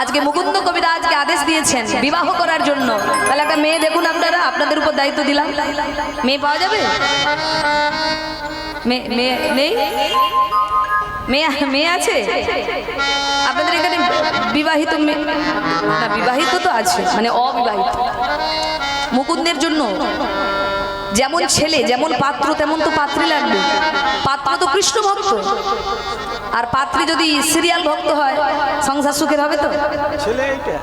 আজকে মুকুন্দ কবিরাজকে আদেশ দিয়েছেন বিবাহ করার জন্য। তাহলে একটা মেয়ে দেখুন আপনারা, আপনাদের উপর দায়িত্ব দিলাম। মেয়ে পাওয়া যাবে? মেয়ে নেই? মেয়ে আছে আপনাদের এখানে? বিবাহিত না, বিবাহিত তো আছে, মানে অবিবাহিত। মুকুন্দের জন্য যেমন ছেলে যেমন পাত্র তেমন তো পাত্রী লাগবে। পাত্র তো কৃষ্ণ ভক্ত, আর পাত্রী যদি সিরিয়াল ভক্ত হয় সংসার সুখের হবে তো? ছেলে এইটা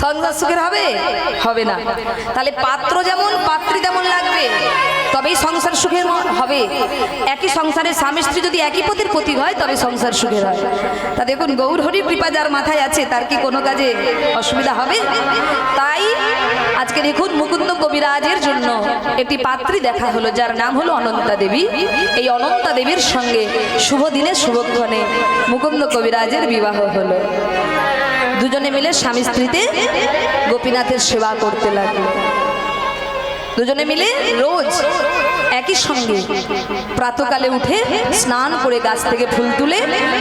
সংসার সুখের হবে? হবে না। তাহলে পাত্র যেমন পাত্রী তেমন লাগবে, তবেই সংসার সুখের হবে। একই সংসারের স্বামী স্ত্রী যদি একই পতির প্রতি হয় তবে সংসার সুখের হয়। তা দেখুন, গৌর হরির কৃপা যার মাথায় আছে তার কি কোনো কাজে অসুবিধা হবে? তাই আজকে দেখুন মুকুন্দ কবিরাজের জন্য একটি পাত্রী দেখা হলো, যার নাম হলো অনন্তা দেবী। এই অনন্তা দেবীর সঙ্গে শুভ দিনে শুভক্ষণে মুকুন্দ কবিরাজের বিবাহ হলো। দুজনে মিলে স্বামী স্ত্রীতে গোপীনাথের সেবা করতে লাগলো। দুজনে মিলে রোজ একই সঙ্গে প্রাতকালে উঠে স্নান করে গাছ থেকে ফুল তুলে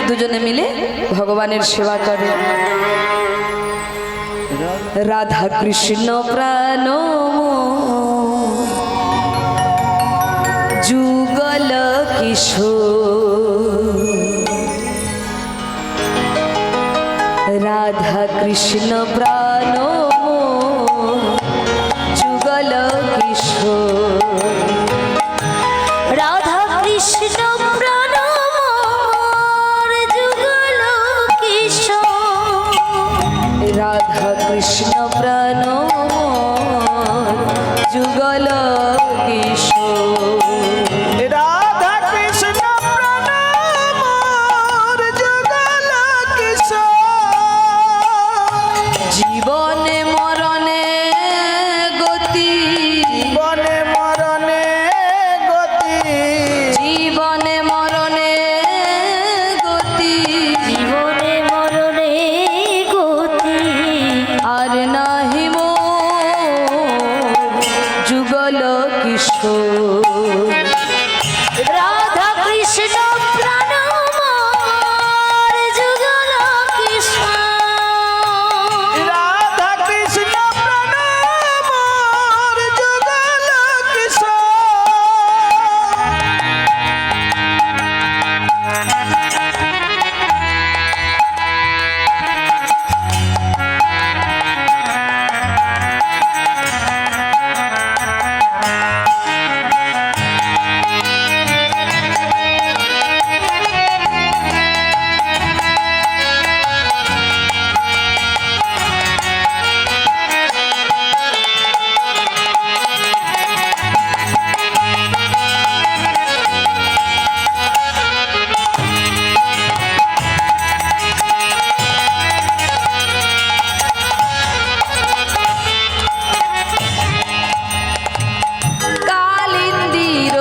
দুজনে মিলে ভগবানের সেবা করে। রাধা কৃষ্ণ প্রাণ যুগল কিশোর, রাধা কৃষ্ণ প্রাণ যুগল কিশোর, রাধা কৃষ্ণ প্রাণ যুগল কিশোর, রাধা কৃষ্ণ প্রাণ যুগল কিশোর, রাধা কৃষ্ণ প্রাণ মোর যুগল কিশোর, জীবনে মরণে গতি, জীবনে মরণে গতি, জীবনে মরণে গতি, জীবনে মরণে গতি, আর নাহি মোর যুগল কিশোর, রাধা কৃষ্ণ প্রাণ যুগল কিশোর, রাধা কৃষ্ণ প্রাণ মোর যুগল কিশোর। কালিন্দির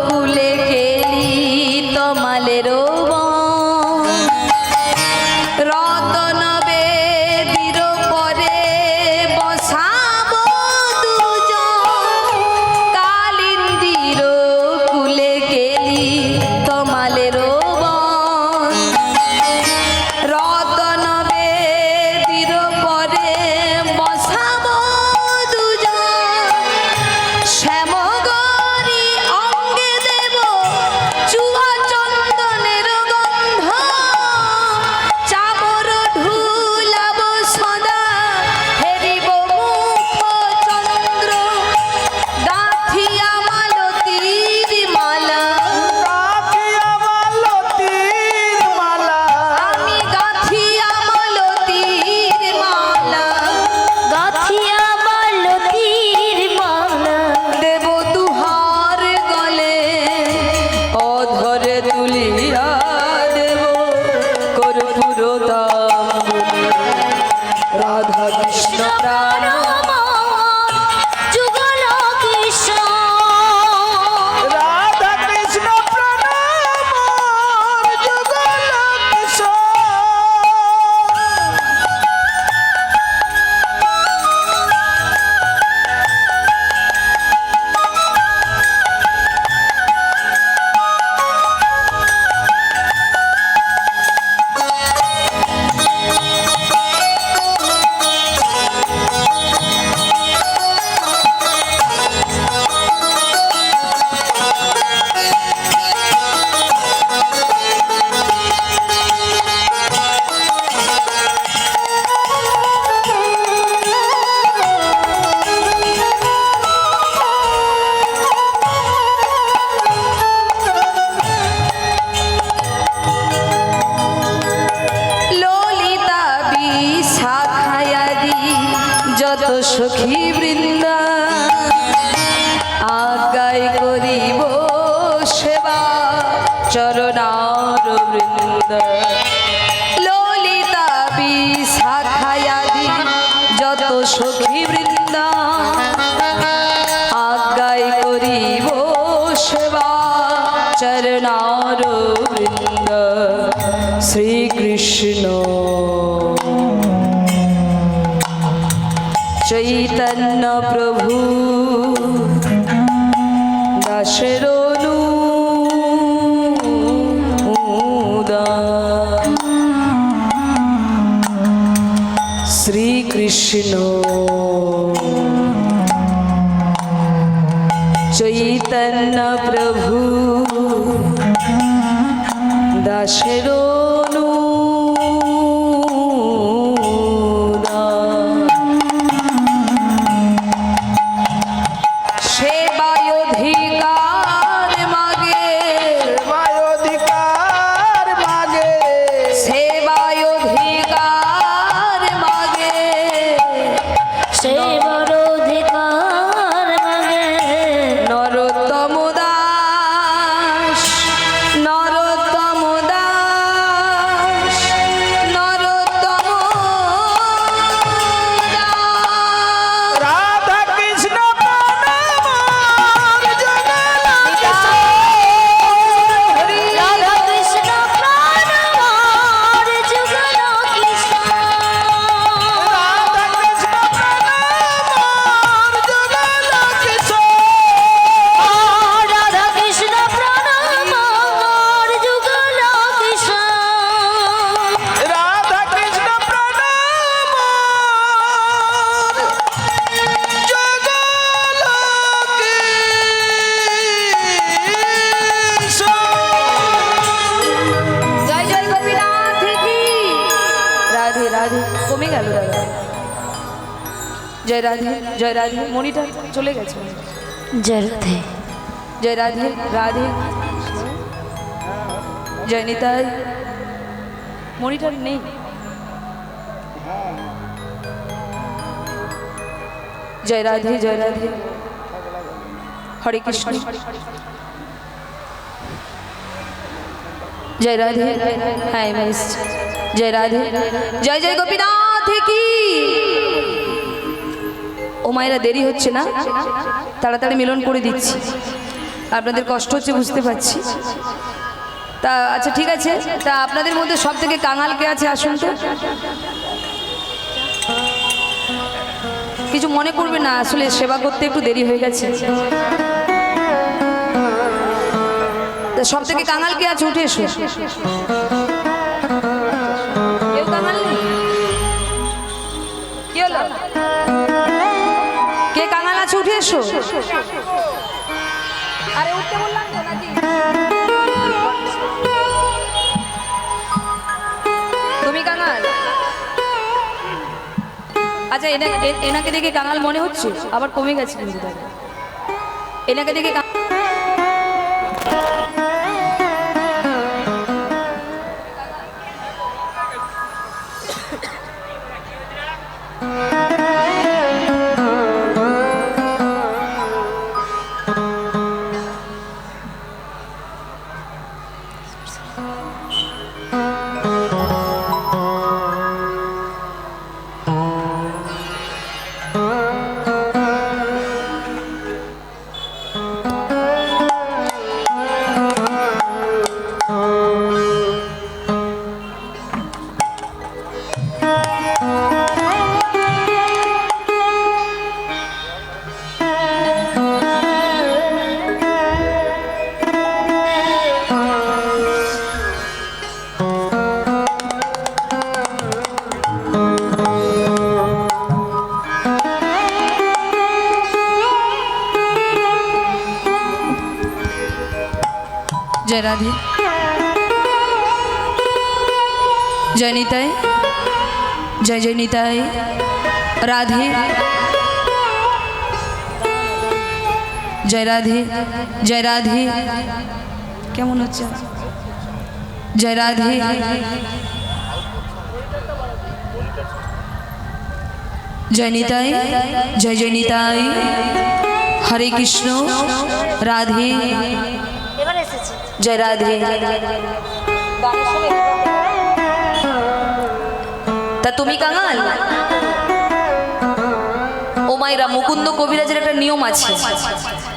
কুলে কেলি তমালের বন, রতন বেদির পরে বসাব দুজন, কালিন্দির কুলে কেলি তমালের বন, রতন বেদির পরে বসাব দুজন, শ্যামগরি অঙ্গে দেব চুয়া চন্দনের গন্ধ, চামর ঢুলাব সদা হেরিব মুখ চন্দ্র, গাঁথিয়া মালতীর মালা, গাঁথিয়া মালতীর মালা, আমি গাঁথিয়া মালতীর মালা, গাথিয়া মালতীর মালা, দেব দুহার গলে, অধরে তুলিয়া দেব কর্পূর তাম্বুলে, রাধা কৃষ্ণ প্রাণ যুগল কিশোর, রাধা কৃষ্ণ প্রাণ মোর যুগল কিশোর। সখী বৃন্দা আজ্ঞায় করিব সেবা চরণার বৃন্দ ললিতা বিশাখায়াদি যত সখী বৃন্দা আজ্ঞায় করিব সেবা চরণার বৃন্দ শ্রীকৃষ্ণ চৈতন্য প্রভু দাসের শ্রীকৃষ্ণ চৈতন্য প্রভু দাসের কমে গেল দাদা। জয় রাধে, জয় রাধে। মনিটা চলে গেছে। জয় রাধে, জয় রাধে, রাধে। জয় নিতাই। মনিটার নেই। জয় রাধে, জয় রাধে। হরে কৃষ্ণ। জয় রাধে। হ্যাঁ এসছি। জয় রাধে, জয় জয় গোপীনাথ কি। ও মায়েরা দেরি হচ্ছে না, তাড়াতাড়ি মিলন করে দিচ্ছি। আপনাদের কষ্ট হচ্ছে বুঝতে পারছি। তা আচ্ছা ঠিক আছে, তা আপনাদের মধ্যে সব থেকে কাঙাল কে আছে আসুন তো। কিছু মনে করবে না, আসলে সেবা করতে একটু দেরি হয়ে গেছে। তা সব থেকে কাঙাল কে আছে উঠে এসো। কেউ কাঙাল নেই? কি হলো? কে কাঙাল আছে উঠে এসো। আরে উঠতে বললাম তো নাকি? তুমি কাঙাল? আচ্ছা এনাকে দেখে কাঙাল মনে হচ্ছে, আবার কমে গেছে কিন্তু দাদা। এনাকে দেখে জয় রাধে, জয় নিতাই, জয় জয় নিতাই। রাধে, জয় রাধে, জয় রাধে। কেমন হচ্ছে? জয় রাধে। জয় নিতাই, জয় জয় নিতাই, হরে কৃষ্ণ, রাধে, এবার এসেছে জয় রাধে। তা তুমি কাঙাল? ও মায়েরা, মুকুন্দ কবিরাজের একটা নিয়ম আছে,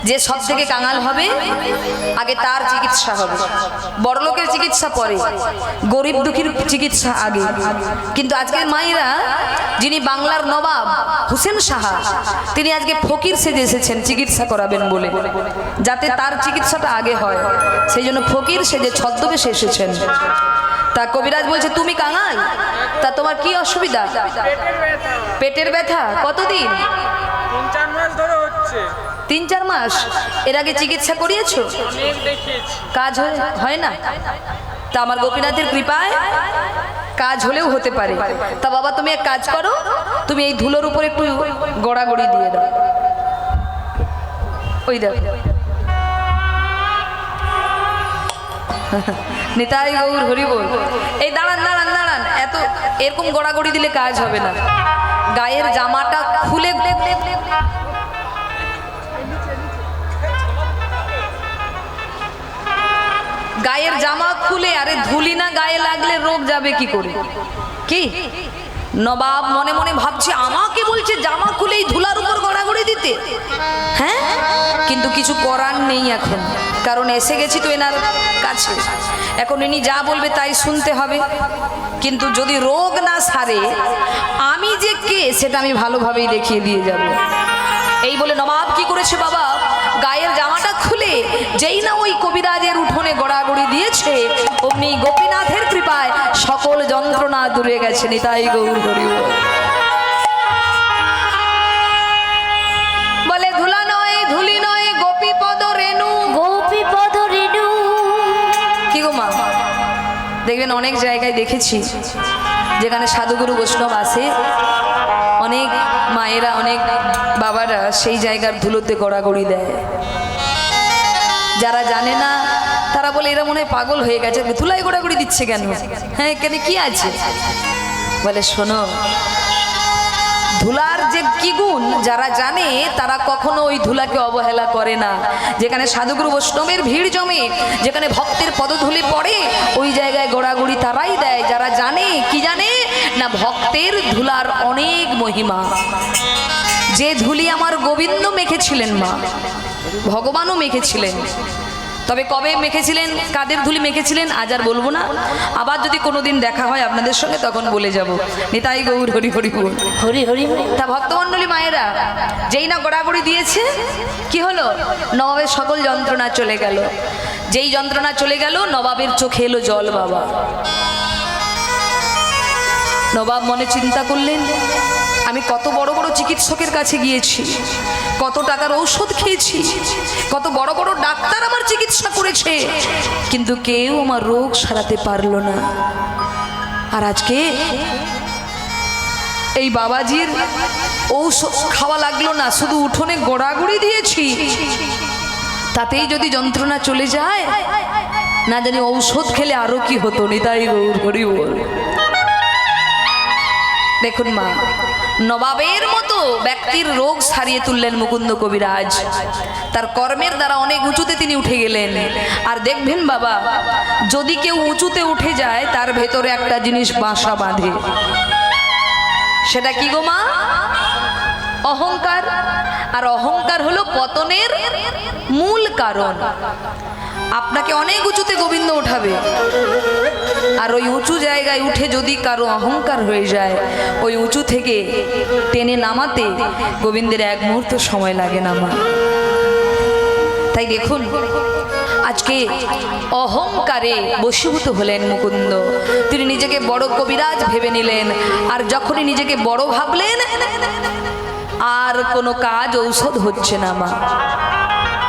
যে সব থেকে কাঙাল হবে আগে তার চিকিৎসা হবে। বড়লোকের চিকিৎসা পরে, গরিব দুঃখীর চিকিৎসা আগে। কিন্তু আজকের মায়েরা, যিনি বাংলার নবাব হুসেন সাহা, তিনি আজকে ফকির সেজে এসেছেন চিকিৎসা করাবেন বলে, যাতে তার চিকিৎসাটা আগে হয়। সেই জন্য ফকির সেজে ছদ্মবেশে এসেছেন। তা কবিরাজ বলছে তুমি কাঙাল, তা তোমার কি অসুবিধা? পেটের ব্যথা। কতদিন? 3-4 মাস ধরে হচ্ছে। 3-4 মাস। এর আগে চিকিৎসা করিয়েছো? অনেক দেখিয়েছি, কাজ হয় না? তা আমার গোপীনাথের কৃপায় কাজ হলেও হতে পারে। তা বাবা, তুমি এক কাজ করো, তুমি এই ধুলোর উপর একটু গড়াগড়ি দিয়ে দাও। ওই দাও। নিতাই গৌর হরি বল। এই দাঁড়ান দাঁড়ান দাঁড়ান, এত এরকম গড়াগড়ি দিলে কাজ হবে না। গায়ের জামাটা খুলে, গায়ের জামা খুলে, আরে ধুলি না গায়ে লাগলে রোগ যাবে কি করে? কি নবাব মনে মনে ভাবছে, আমাকে বলছে জামা খুলে এই ধুলার উপর গড়াগড়ি দিতে? হ্যাঁ, কিন্তু কিছু করার নেই এখন, কারণ এসে গেছি তো এনার কাছে। এখন ইনি যা বলবে তাই শুনতে হবে। কিন্তু যদি রোগ না সারে, আমি যে কে সেটা আমি ভালোভাবেই দেখিয়ে দিয়ে যাব। এই বলে নবাব কি করেছে বাবা, গায়ের জামাটা খুলে যেই না ওই কবিরাজের উঠোনে গড়াগড়ি দিয়েছে, অমনি গোপীনাথের কৃপায় সকল যন্ত্রণা দূরে গেছে। নিতাই গৌর হরি বল। বলে ধুলা নয়, ধুলি নয়, গোপীপদ রেণু। গোপীপদ রেণু। কি গো মা, দেখবেন অনেক জায়গায় দেখেছি যেখানে সাধুগুরু বৈষ্ণব আসে, অনেক মায়েরা, অনেক বাবারা সেই জায়গার ধুলোতে গড়াগড়ি দেয়। যারা জানে না তারা বলে এরা মনে হয় পাগল হয়ে গেছে, ধুলাই গড়াগড়ি দিচ্ছে কেন? হ্যাঁ, এখানে কি আছে? বলে শোনো, ধুলার যে কি গুণ যারা জানে তারা কখনো ওই ধুলাকে অবহেলা করে না। যেখানে সাধুগুরু বৈষ্ণবের ভিড় জমে, যেখানে ভক্তের পদধূলি পড়ে, ওই জায়গায় গোড়াগুড়ি তারাই দেয় যারা জানে। কি জানে না? ভক্তের ধুলার অনেক মহিমা। যে ধুলি আমার গোবিন্দ মেখেছিলেন মা, ভগবানও মেখেছিলেন। তবে কবে মেখেছিলেন, কাদের ধুলি মেখেছিলেন আজ আর বলবো না। আবার যদি কোনোদিন দেখা হয় আপনাদের সঙ্গে তখন বলে যাব। নিতাই গৌর হরি হরি বল। হরি হরি হরি। তা ভক্তমণ্ডলী মায়েরা, যেই না গড়াগড়ি দিয়েছে, কি হলো? নবাবের সকল যন্ত্রণা চলে গেল। যেই যন্ত্রণা চলে গেল, নবাবের চোখে এলো জল বাবা। নবাব মনে চিন্তা করলেন, আমি কত বড় বড় চিকিৎসকের কাছে গিয়েছি, কত টাকার ঔষধ খেয়েছি, কত বড় বড় ডাক্তার আমার চিকিৎসা করেছে, কিন্তু কেউ আমার রোগ সারাতে পারলো না। আর আজকে এই বাবাজির ঔষধ খাওয়া লাগলো না, শুধু উঠোনে গড়াগড়ি দিয়েছি, তাতেই যদি যন্ত্রণা চলে যায়, না জানি ঔষধ খেলে আরো কি হতো। নিতাই গৌর হরি বল। দেখুন মা, নবাবের মতো ব্যক্তির রোগ সারিয়ে তুললেন মুকুন্দ কবিরাজ। তার কর্মের দ্বারা অনেক উঁচুতে তিনি উঠে গেলেন। আর দেখবেন বাবা, যদি কেউ উঁচুতে উঠে যায়, তার ভেতরে একটা জিনিস বাসা বাঁধে। সেটা কি গো মা? অহংকার। আর অহংকার হলো পতনের মূল কারণ। আপনাকে অনেক উঁচুতে গোবিন্দ ওঠাবে, আর ওই উঁচু জায়গায় উঠে যদি কারো অহংকার হয়ে যায়, ওই উঁচু থেকে টেনে নামাতে গোবিন্দের এক মুহূর্ত সময় লাগে না মা। তাই দেখুন, আজকে অহংকারে বশীভূত হলেন মুকুন্দ। তিনি নিজেকে বড় কবিরাজ ভেবে নিলেন। আর যখনই নিজেকে বড় ভাবলেন, আর কোনো কাজ ঔষধ হচ্ছে না মা।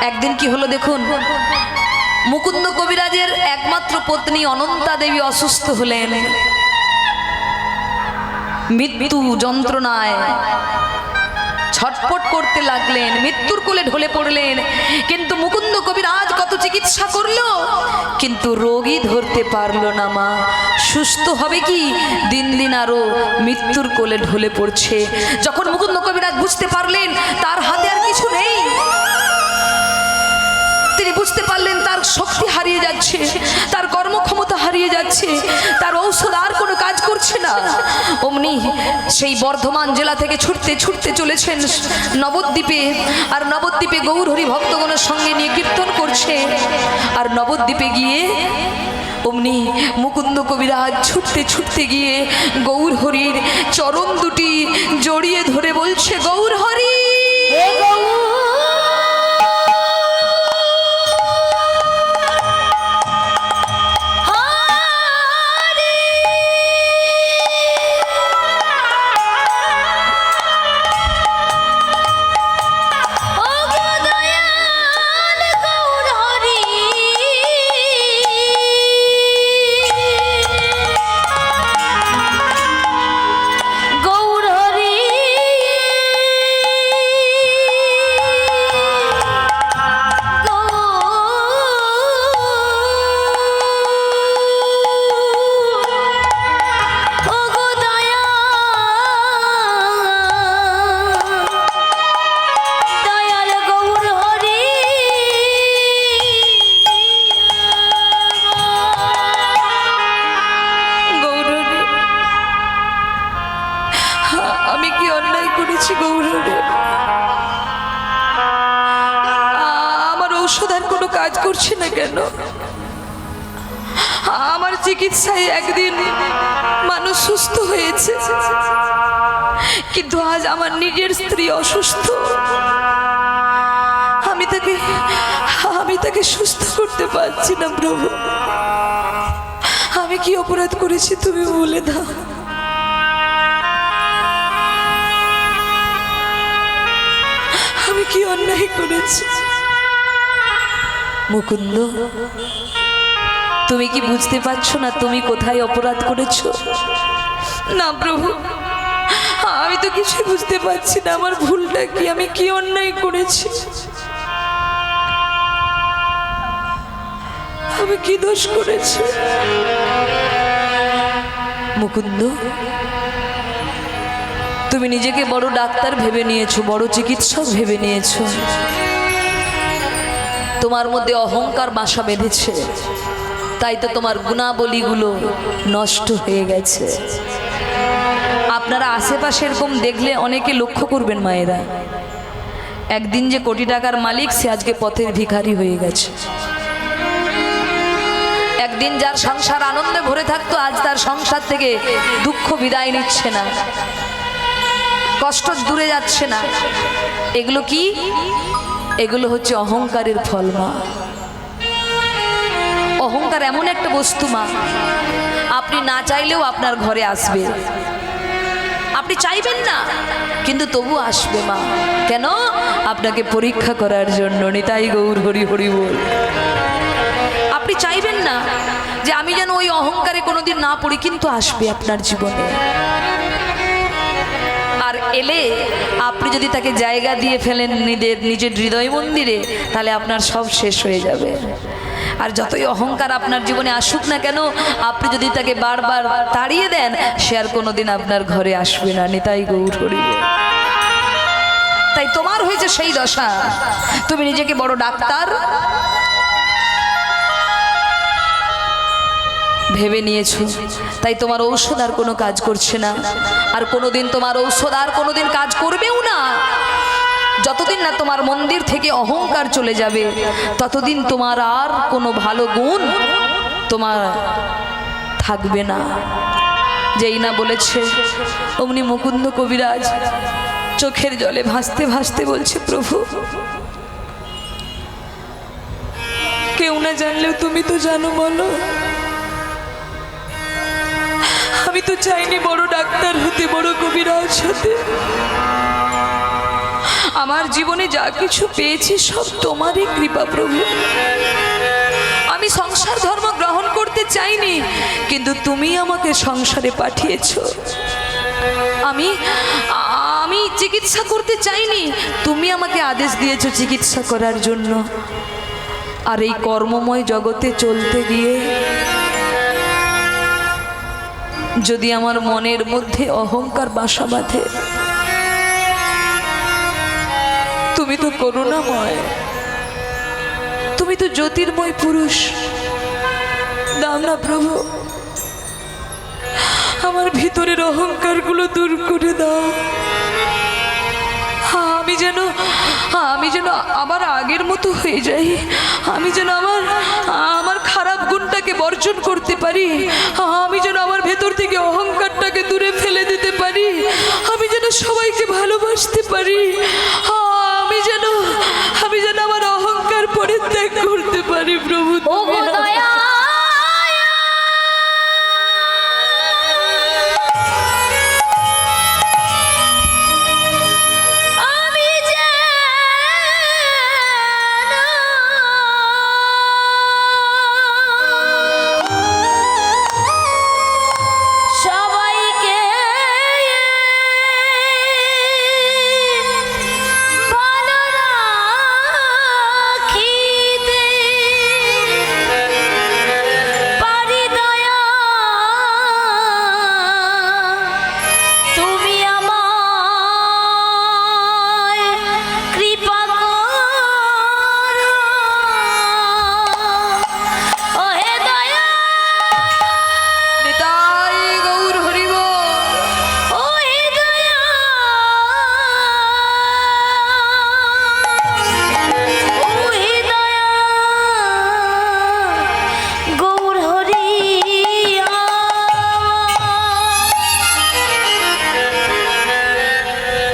একদিন কি হলো দেখুন, মুকুন্দ কবিরাজের একমাত্র পত্নী অনন্তা দেবী অসুস্থ হলেন। মৃত্যু যন্ত্রণায় ছটফট করতে লাগলেন, মৃত্যুর কোলে ঢলে পড়লেন। কিন্তু মুকুন্দ কবিরাজ কত চিকিৎসা করলো, কিন্তু রোগী ধরতে পারলো না মা। সুস্থ হবে কি, দিন দিন আরো মৃত্যুর কোলে ঢলে পড়ছে। যখন মুকুন্দ কবিরাজ বুঝতে পারলেন তার হাতে আর কিছু নেই, তিনি বুঝতে পারলেন তার শক্তি হারিয়ে যাচ্ছে, তার কর্মক্ষমতা হারিয়ে যাচ্ছে, তার ঔষধ আর কোনো কাজ করছে না। অমনি সেই বর্ধমান জেলা থেকে ছুটতে ছুটতে চলেছেন নবদ্বীপে। আর নবদ্বীপে গৌরহরি ভক্তগণের সঙ্গে নিয়ে কীর্তন করছে। আর নবদ্বীপে গিয়ে অমনি মুকুন্দ কবিরাজ ছুটতে ছুটতে গিয়ে গৌরহরির চরণ দুটি জড়িয়ে ধরে বলছে, গৌরহরি হে গৌর কাজ করছে না কেন? আমার চিকিৎসায় একদিন মানুষ সুস্থ হয়েছে, কিন্তু আজ আমার নিজের স্ত্রী অসুস্থ। আমি তাকে সুস্থ করতে পারছি না প্রভু। আমি কি অপরাধ করেছি তুমি বলে দাও। আমি কি অন্যায় করেছি? মুকুন্দ, তুমি কি বুঝতে পারছো না তুমি কোথায় অপরাধ করেছো? না প্রভু, আমি তো কিছু বুঝতে পারছি না আমার ভুলটা কি, আমি কি অন্যায় করেছি, আমি কি দোষ করেছি? মুকুন্দ, তুমি নিজেকে বড় ডাক্তার ভেবে নিয়েছো, বড় চিকিৎসক ভেবে নিয়েছো। তোমার মধ্যে অহংকার বাসা বেঁধেছে, তাই তো তোমার গুণাবলীগুলো নষ্ট হয়ে গেছে। আপনারা আশেপাশে এরকম দেখলে অনেকে লক্ষ্য করবেন মায়েরা, একদিন যে কোটি টাকার মালিক সে আজকে পথের ভিখারি হয়ে গেছে। একদিন যার সংসার আনন্দে ভরে থাকতো আজ তার সংসার থেকে দুঃখ বিদায় নিচ্ছে না, কষ্ট দূরে যাচ্ছে না। এগুলো কি? এগুলো হচ্ছে অহংকারের ফল মা। অহংকার এমন একটা বস্তু মা, আপনি না চাইলেও আপনার ঘরে আসবে। আপনি চাইবেন না কিন্তু তবু আসবে মা। কেন? আপনাকে পরীক্ষা করার জন্য। নিতাই গৌর হরি হরি বল। আপনি চাইবেন না যে আমি যেন ওই অহংকারে কোনোদিন না পড়ি, কিন্তু আসবে আপনার জীবনে। আর এলে আপনি যদি তাকে জায়গা দিয়ে ফেলেন নিজের হৃদয় মন্দিরে, তাহলে আপনার সব শেষ হয়ে যাবে। আর যতই অহংকার আপনার জীবনে আসুক না কেন, আপনি যদি তাকে বারবার তাড়িয়ে দেন, সে আর কোনোদিন আপনার ঘরে আসবে না। নিতাই গৌর হরি বল। তাই তোমার হয়েছে সেই দশা, তুমি নিজেকে বড় ডাক্তার ভেবে নিয়েছো, তাই তোমার ঔষধ আর কোনো কাজ করছে না। আর কোনোদিন তোমার ঔষধ আর কোনোদিন কাজ করবেও না। যতদিন না তোমার মন্দির থেকে অহংকার চলে যাবে, ততদিন তোমার আর কোনো ভালো গুণ তোমার থাকবে না। যেই না বলেছে অমনি মুকুন্দ কবিরাজ চোখের জলে ভাসতে ভাসতে বলছে, প্রভু কেউ না জানলেও তুমি তো জানো, বলো। আমি তো চাইনি বড় ডাক্তার হতে, বড় কবিরাজ হতে। আমার জীবনে যা কিছু পেয়েছি সব তোমারই কৃপা প্রভু। আমি সংসার ধর্ম গ্রহণ করতে চাইনি, কিন্তু তুমি আমাকে সংসারে পাঠিয়েছো। আমি আমি চিকিৎসা করতে চাইনি, তুমি আমাকে আদেশ দিয়েছো চিকিৎসা করার জন্য। আর এই কর্মময় জগতে চলতে গিয়ে যদি আমার মনের মধ্যে অহংকার বাসা বাঁধে, তুমি তো করুণাময়, তুমি তো জ্যোতির্ময় পুরুষ, দাও না প্রভু, আমার ভিতরের অহংকারগুলো দূর করে দাও। আমি যেন আবার আগের মতো হয়ে যাই, আমি যেন আমার খারাপ গুণটাকে বর্জন করতে পারি, আমি যেন আমার ভেতর থেকে অহংকারটাকে দূরে ফেলে দিতে পারি, আমি যেন সবাইকে ভালোবাসতে পারি, আমি যেন আমার অহংকার পরিত্যাগ করতে পারি। প্রভু ও গো দয়া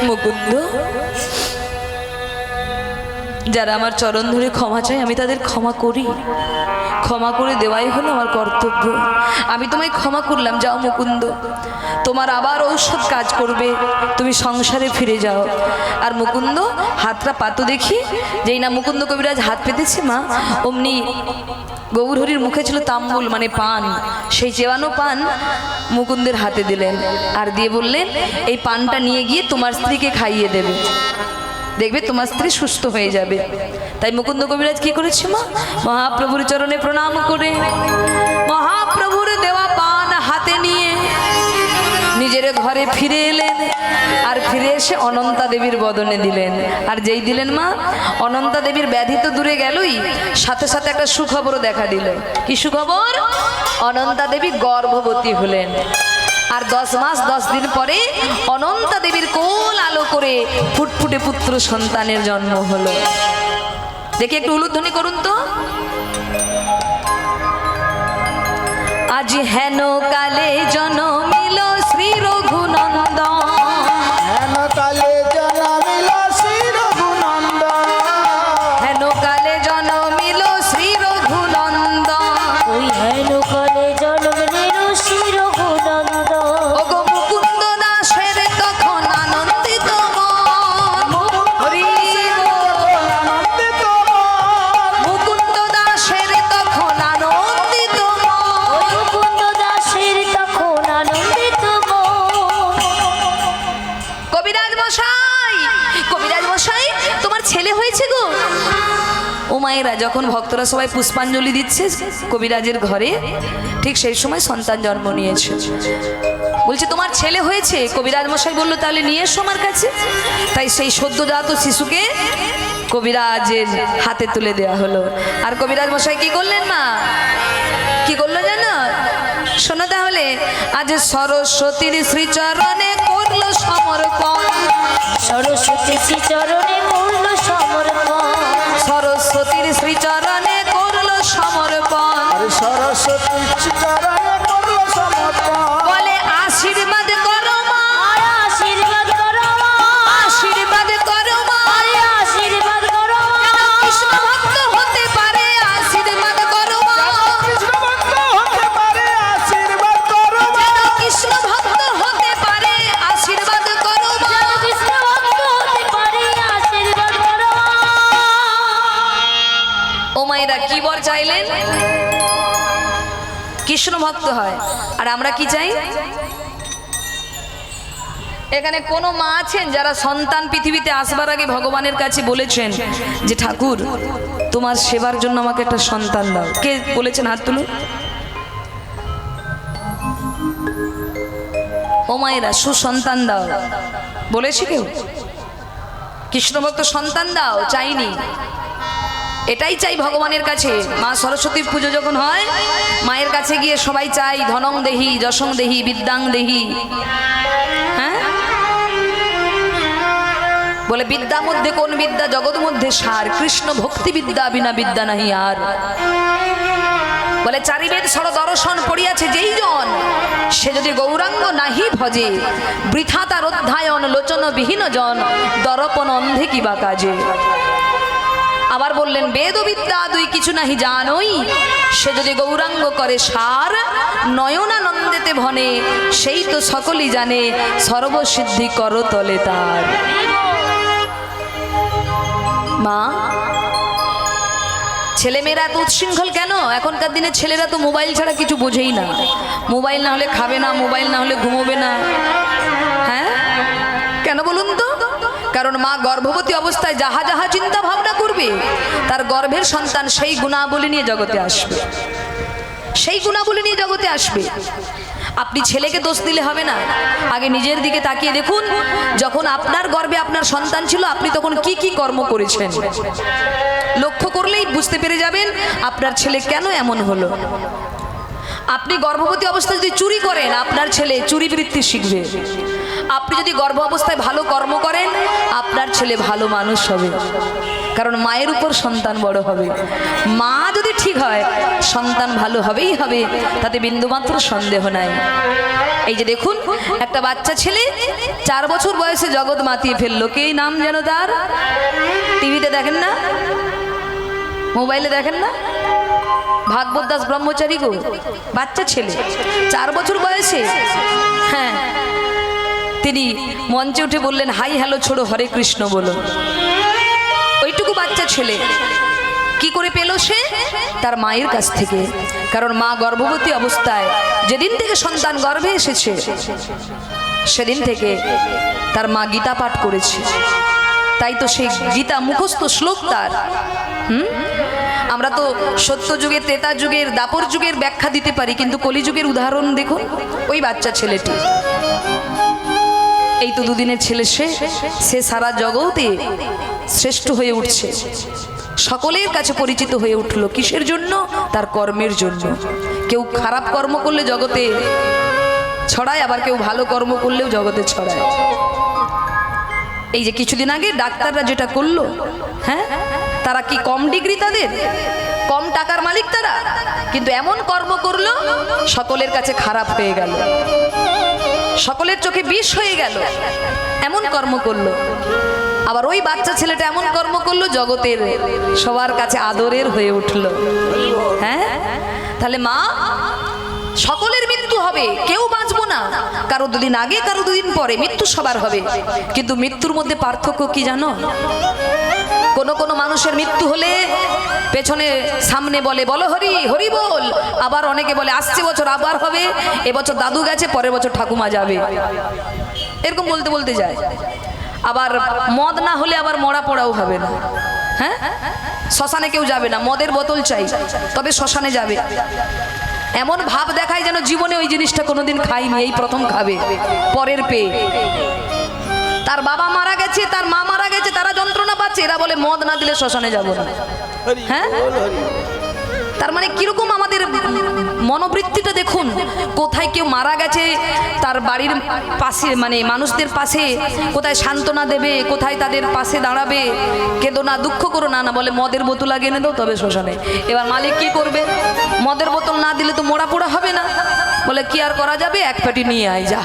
মুকুন্দ, যারা আমার চরণ ধরে ক্ষমা চায় আমি তাদের ক্ষমা করি, ক্ষমা করে দেওয়াই হলো আমার কর্তব্য। আমি তোমায় ক্ষমা করলাম, যাও মুকুন্দ, তোমার আবার ঔষধ কাজ করবে, তুমি সংসারে ফিরে যাও। আর মুকুন্দ হাতটা পাতো দেখি। যেই না মুকুন্দ কবিরাজ হাত পেতেছে মা, অমনি গৌরহরির মুখে ছিল তাম্বুল মানে পান, সেই চেবানো পান মুকুন্দের হাতে দিলেন আর দিয়ে বললেন এই পানটা নিয়ে গিয়ে তোমার স্ত্রীকে খাইয়ে দেবে, দেখবে তোমার স্ত্রী সুস্থ হয়ে যাবে। তাই মুকুন্দ কবিরাজ কি করেছে মা, মহাপ্রভুর চরণে প্রণাম করে মহাপ্রভুর দেওয়া পান হাতে নিয়ে নিজের ঘরে ফিরে এলেন। আর ফিরে এসে অনন্তা দেবীর বদনে দিলেন। আর যেই দিলেন মা, অনন্তা দেবীর ব্যাধি তো দূরে গেলই, সাথে সাথে একটা সুখবরও দেখা দিল। কি সুখবর? অনন্তা দেবী গর্ভবতী হলেন। আর 10 মাস 10 দিন পরে অনন্তা দেবীর কোল আলো করে ফুটফুটে পুত্র সন্তানের জন্ম হলো। দেখি একটু উলুধ্বনি করুন তো। আজ হেন কালে জনমিল শ্রী রঘুনন্দন, হেন কালে জনমিল শ্রী রঘুনন্দন, হেন কালে জনমিল শ্রী রঘুনন্দন, ওই হেন কালে জন্ম নিল শ্রী রঘুনন্দন। ওগো মুকুন্দ দাসের তখন আনন্দিত মন, হরি আনন্দিত মুকুন্দ দাসের তখন আনন্দিত মন। ওই মুকুন্দ দাসের তখন আনন্দিত মন। কবিরাজ মশাই, কবিরাজ মশাই, তোমার ছেলে হয়েছে গো। ও মায়েরা, যখন ভক্তরা সবাই পুষ্পাঞ্জলি দিচ্ছে কবিরাজের ঘরে, ঠিক সেই সময় সন্তান জন্ম নিয়েছে। বলছে তোমার ছেলে হয়েছে। কবিরাজ মশাই বললো তাহলে নিয়ে এসো আমার কাছে। তাই সেই সদ্যজাত শিশুকে কবিরাজের হাতে তুলে দেওয়া হলো। আর কবিরাজ মশাই কি করলেন মা, কি করলো জানো? শোনো তাহলে। আজ সরস্বতীর শ্রীচরণে করলো সমর্পণ, সরস্বতী শ্রী চরণে করল সমর্পণ। সরস্বতীর শ্রীচরণে করলো সমর্পণ। সরস্বতী চরণে করল সমর্পণ, বলে আশীর্বাদ করো মা, আর আশীর্বাদ করো মা, আশীর্বাদ করো মা, আরে আশীর্বাদ করো মা। কৃষ্ণ ভক্ত হতে পারে, আশীর্বাদ করো মা, কৃষ্ণ ভক্ত হতে পারে, আশীর্বাদ করো মা। যেন কৃষ্ণ ভক্ত হতে পারে, আশীর্বাদ করো মা। যেন কৃষ্ণ ভক্ত হতে পারে, আশীর্বাদ করো মা। ও মায়েরা, কি বর চাইলেন? কৃষ্ণ ভক্ত হয়। আর আমরা কি চাই? এখানে কোনো মা আছেন যারা সন্তান পৃথিবীতে আসবার আগে ভগবানের কাছে বলেছেন যে ঠাকুর তোমার সেবার জন্য আমাকে একটা সন্তান দাও? কে বলেছেন? হাত তুলুন। ও মায়েরা, সুসন্তান দাও বলেছি কেউ? কৃষ্ণ ভক্ত সন্তান দাও চাইনি, এটাই চাই ভগবানের কাছে। মা সরস্বতীর পুজো যখন হয় মায়ের কাছে গিয়ে সবাই চাই ধনং দেহি, যশং দেহি, বিদ্যাং দেহি। হ্যাঁ, বলে বিদ্যা মধ্যে কোন বিদ্যা? জগৎ মধ্যে সার, কৃষ্ণ ভক্তি বিদ্যা বিনা বিদ্যা নাহি আর। বলে চারিবেদ ষড় দর্শন পড়িয়াছে যেই জন, সে যদি গৌরাঙ্গ নাহি ভজে, বৃথা তার অধ্যায়ন, লোচন বিহীন জন, দর্পণ অন্ধে কিবা কাজে। আবার বললেন বেদ বিদ্যা দুই কিছু নাহি জানই, সে যদি গৌরাঙ্গ করে সার, নয়নানন্দেতে ভনে, সেই তো সকলই জানে, সর্বসিদ্ধি কর তলে তার। মা, ছেলেমেয়েরা এত উচ্ছৃঙ্খল কেন? এখনকার দিনে ছেলেরা তো মোবাইল ছাড়া কিছু বোঝেই না। মোবাইল না হলে খাবে না, মোবাইল না হলে ঘুমোবে না। হ্যাঁ, কেন বলুন তো? কারণ মা গর্ভবতী অবস্থায় যাহা যাহা চিন্তা ভাবনা করবে, তার গর্ভের সন্তান সেই গুণাবলী নিয়ে জগতে আসবে, সেই গুণাবলী নিয়ে জগতে আসবে। আপনি ছেলেকে দোষ দিলে হবে না, আগে নিজের দিকে তাকিয়ে দেখুন, যখন আপনার গর্ভে আপনার সন্তান ছিল আপনি তখন কি কি কর্ম করেছেন। লক্ষ্য করলেই বুঝতে পেরে যাবেন আপনার ছেলে কেন এমন হলো। আপনি গর্ভবতী অবস্থায় যদি চুরি করেন, আপনার ছেলে চুরি বৃত্তি শিখবে। আপনি যদি গর্ভ অবস্থায় ভালো কর্ম করেন, আপনার ছেলে ভালো মানুষ হবে, কারণ মায়ের উপর সন্তান বড় হবে। মা যদি ঠিক হয় সন্তান ভালো হবেই হবে, তাতে বিন্দুমাত্র সন্দেহ নাই। এই যে দেখুন, একটা বাচ্চা ছেলে 4 বছর বয়সে জগৎ মাতিয়ে ফেললো। কে নাম যেন তার? টিভিতে দেখেন না, মোবাইলে দেখেন না, ভাগবত দাস ব্রহ্মচারী গো, বাচ্চা ছেলে 4 বছর বয়সে। হ্যাঁ, তিনি মঞ্চে উঠে বললেন হাই হ্যালো ছোড়ো হরে কৃষ্ণ বলো। ওইটুকু বাচ্চা ছেলে কি করে পেল? সে তার মায়ের কাছ থেকে। কারণ মা গর্ভবতী অবস্থায় যেদিন থেকে সন্তান গর্ভে এসেছে সেদিন থেকে তার মা গীতা পাঠ করেছে। তাই তো সেই গীতা মুখস্থ শ্লোক তার। আমরা তো সত্য যুগের, ত্রেতা যুগের, দাপর যুগের ব্যাখ্যা দিতে পারি, কিন্তু কলিযুগের উদাহরণ দেখুন ওই বাচ্চা ছেলেটি। এই তো 2 দিনের ছেলে, সে সারা জগতে শ্রেষ্ঠ হয়ে উঠছে, সকলের কাছে পরিচিত হয়ে উঠল। কিসের জন্য? তার কর্মের জন্য। কেউ খারাপ কর্ম করলে জগতে ছড়ায়, আবার কেউ ভালো কর্ম করলেও জগতে ছড়ায়। এই যে কিছুদিন আগে ডাক্তাররা যেটা করলো, হ্যাঁ, তারা কি কম ডিগ্রি? তাদের কম টাকার মালিক তারা, কিন্তু এমন কর্ম করলো সকলের কাছে খারাপ হয়ে গেল, সকলের চোখে বিষ হয়ে গেল, এমন কর্ম করলো। আবার ওই বাচ্চা ছেলেটা এমন কর্ম করলো জগতের সবার কাছে আদরের হয়ে উঠলো। হ্যাঁ, তাহলে মা, সকলের মৃত্যু হবে, কেউ বাঁচবো না। কারো 2 দিন আগে, কারো 2 দিন পরে, মৃত্যু সবার হবে। কিন্তু মৃত্যুর মধ্যে পার্থক্য কি জানো? কোন কোন মানুষের মৃত্যু হলে পেছনে সামনে বলে বলো হরি হরি বল, আবার অনেকে বলে আসছে বছর আবার হবে, এবছর দাদু গেছে, পরের বছর ঠাকুমা যাবে, এরকম বলতে বলতে যায়। আবার মদ না হলে আবার মরা পড়াও হবে না। হ্যাঁ, শ্মশানে কেউ যাবে না, মদের বোতল চাই তবে শ্মশানে যাবে। এমন ভাব দেখায় যেন জীবনে ওই জিনিসটা কোনোদিন খাইনি, এই প্রথম খাবে, পরের পেয়ে। তার বাবা মারা গেছে, তার মা মারা গেছে, তারা যন্ত্রণা পাচ্ছে, এরা বলে মদ না দিলে শ্মশানে যাব না। হ্যাঁ, তার মানে কিরকম আমাদের মনোবৃত্তিটা দেখুন। কোথায় কেউ মারা গেছে তার বাড়ির পাশে, মানে মানুষদের পাশে কোথায় সান্ত্বনা দেবে, কোথায় তাদের পাশে দাঁড়াবে, কেঁদো না, দুঃখ করো না, না বলে মদের বোতল আগে এনে দাও তবে শ্মশানে। এবার মালিক কি করবে? মদের বোতল না দিলে তো মোড়া পোড়া হবে না, বলে কি আর করা যাবে, 1 পেটি নিয়ে আয় যা,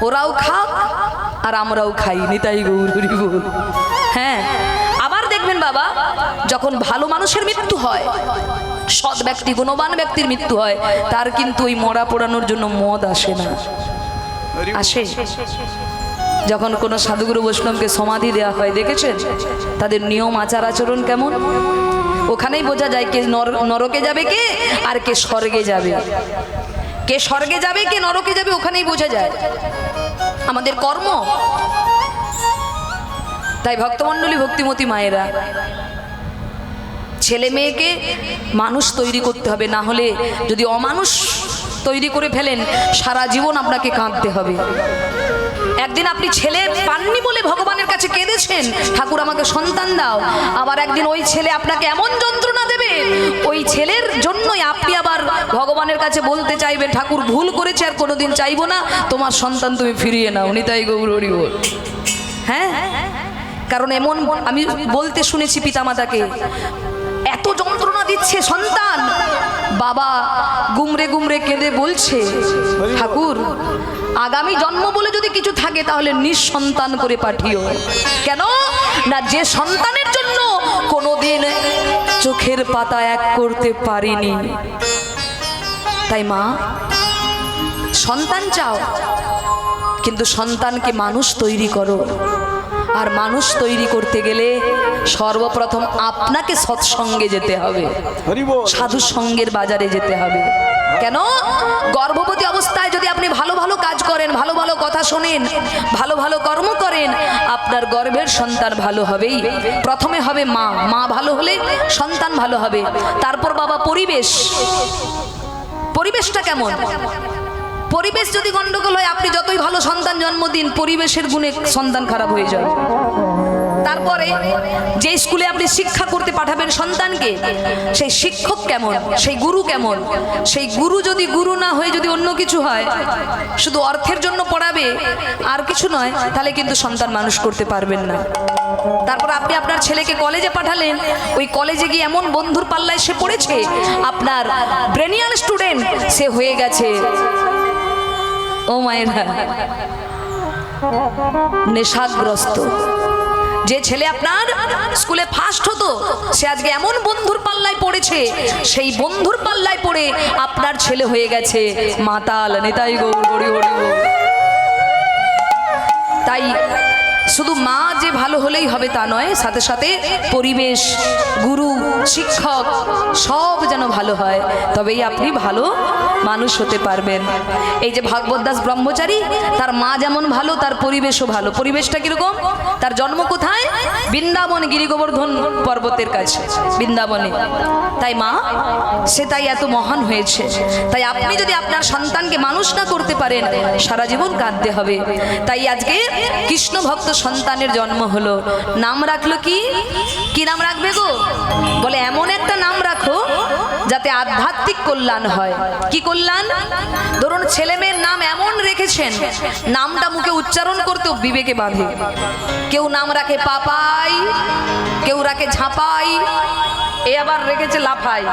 ওরাও খাক আর আমরাও খাই, নিতাই গৌর হরি বল। হ্যাঁ, আবার দেখবেন বাবা, যখন ভালো মানুষের মৃত্যু হয়, সৎ ব্যক্তি, গুণবান ব্যক্তির মৃত্যু হয়, তার কিন্তু ওই মরা পোড়ানোর জন্য মদ আসে না, আসে। যখন কোনো সাধুগুরু বৈষ্ণবকে সমাধি দেওয়া হয়, দেখেছেন তাদের নিয়ম আচার আচরণ কেমন? ওখানেই বোঝা যায় কে নরকে যাবে কে আর কে স্বর্গে যাবে, কে স্বর্গে যাবে কে নরকে যাবে, ওখানেই বোঝা যায়। আমাদের কর্ম। তাই ভক্তমণ্ডলী, ভক্তিমতী মায়েরা, ছেলে মেয়েকে মানুষ তৈরি করতে হবে, না হলে যদি অমানুষ তৈরি করে ফেলেন সারা জীবন আপনাকে কাঁদতে হবে। একদিন আপনি ছেলে পাননি বলে ভগবানের কাছে কেঁদেছেন, ঠাকুর আমাকে সন্তান দাও, আবার একদিন ওই ছেলে আপনাকে এমন যন্ত্রণা দেবে, ওই ছেলের জন্যই আপনি আবার ভগবানের কাছে বলতে চাইবেন, ঠাকুর ভুল করেছে আর কোনোদিন চাইবো না, তোমার সন্তান তুমি ফিরিয়ে নাও। নিতাই গৌর হরি বল। হ্যাঁ, কারণ এমন আমি বলতে শুনেছি পিতামাতাকে, এত যন্ত্রণা দিচ্ছে সন্তান, বাবা গুমরে গুমরে কেঁদে বলছে, ঠাকুর আগামী জন্ম বলে যদি কিছু থাকে তাহলে নিঃসন্তান করে পাঠিও। কেন না, যে সন্তানের জন্য কোনোদিন চোখের পাতা এক করতে পারিনি। তাই মা, সন্তান চাও, কিন্তু সন্তানকে মানুষ তৈরি করো। আর মানুষ তৈরি করতে গেলে সর্বপ্রথম আপনাকে সৎসঙ্গে যেতে হবে, সাধু সঙ্গের বাজারে যেতে হবে। কেন, গর্ভবতী অবস্থায় যদি আপনি ভালো ভালো কাজ করেন, ভালো ভালো কথা শোনেন, ভালো ভালো কর্ম করেন, আপনার গর্ভের সন্তান ভালো হবেই। প্রথমে হবে মা, মা ভালো হলে সন্তান ভালো হবে। তারপর বাবা পরিবেশ, পরিবেশটা কেমন, পরিবেশ যদি গন্ডগোল হয়, আপনি যতই ভালো সন্তান জন্ম দিন, পরিবেশের গুণে সন্তান খারাপ হয়ে যাবে। তারপরে যে স্কুলে আপনি শিক্ষা করতে পাঠাবেন সন্তানকে, সেই শিক্ষক কেমন, সেই গুরু কেমন, সেই গুরু যদি গুরু না হয়ে যদি অন্য কিছু হয়, শুধু অর্থের জন্য পড়াবে আর কিছু নয়, তাহলে কিন্তু সন্তান মানুষ করতে পারবেন না। তারপর আপনি আপনার ছেলেকে কলেজে পাঠালেন, ওই কলেজে গিয়ে এমন বন্ধুর পাল্লায় সে পড়েছে, আপনার ব্রেনিয়াল স্টুডেন্ট সে হয়ে গেছে, ও মায়েরা, নেশাগ্রস্ত। যে ছেলে আপনার স্কুলে ফার্স্ট হতো, সে আজকে এমন বন্ধুর পাল্লায় পড়েছে, সেই বন্ধুর পাল্লায় পড়ে আপনার ছেলে হয়ে গেছে মাতাল। নিতাই গৌর হরি হরি বল। তাই শুধু মা যে ভালো হলেই হবে তা নয়, সাথে সাথে পরিবেশ, গুরু, শিক্ষক সব যেন ভালো হয়, তবেই আপনি ভালো মানুষ হতে পারবেন। এই যে ভাগবত দাস ব্রহ্মচারী, তার মা যেমন ভালো, তার পরিবেশও ভালো। পরিবেশটা কিরকম, তার জন্ম কোথায়, বৃন্দাবন, গিরি গোবর্ধন পর্বতের কাছে বৃন্দাবনে। তাই মা, সে তাই এত মহান হয়েছে। তাই আপনি যদি আপনার সন্তানকে মানুষ না করতে পারেন, সারা জীবন কাঁদতে হবে। তাই আজকে কৃষ্ণ ভক্ত সন্তানের জন্ম হলো, নাম রাখলো কি, কি নাম রাখবে গো, বলে এমন একটা নাম রাখো যাতে আধ্যাত্মিক কল্যাণ হয়। কি কল্যাণ, ধরুন ছেলে মেয়ের নাম এমন রেখেছেন, নামটা মুখে উচ্চারণ করতেও বিবেকে বাঁধে। কেউ নাম রাখে পাপাই, কেউ রাখে ঝাঁপাই, এ আবার রেখেছে লাফাই।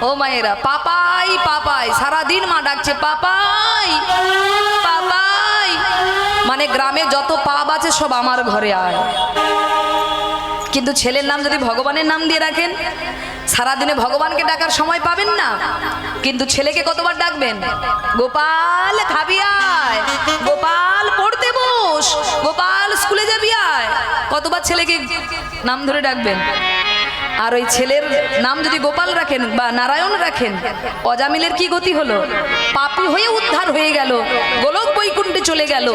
ও মায়েরা, পাপাই পাপাই, সারাদিন মা ডাকছে পাপাই পাপাই, মানে গ্রামে যত পাপ আছে সব আমার ঘরে আয়। কিন্তু ছেলের নাম যদি ভগবানের নাম দিয়ে রাখেন, সারাদিনে ভগবানকে ডাকার সময় পাবেন না, কিন্তু ছেলেকে কতবার ডাকবেন, গোপাল খাবি আয়, গোপাল পড়তে বস, গোপাল স্কুলে যাবি আয়, কতবার ছেলেকে নাম ধরে ডাকবেন। আর ওই ছেলের নাম যদি গোপাল রাখেন বা নারায়ণ রাখেন, অজামিলের কি গতি হলো, পাপী হয়ে উদ্ধার হয়ে গেল, গোলক বৈকুণ্ঠে চলে গেল।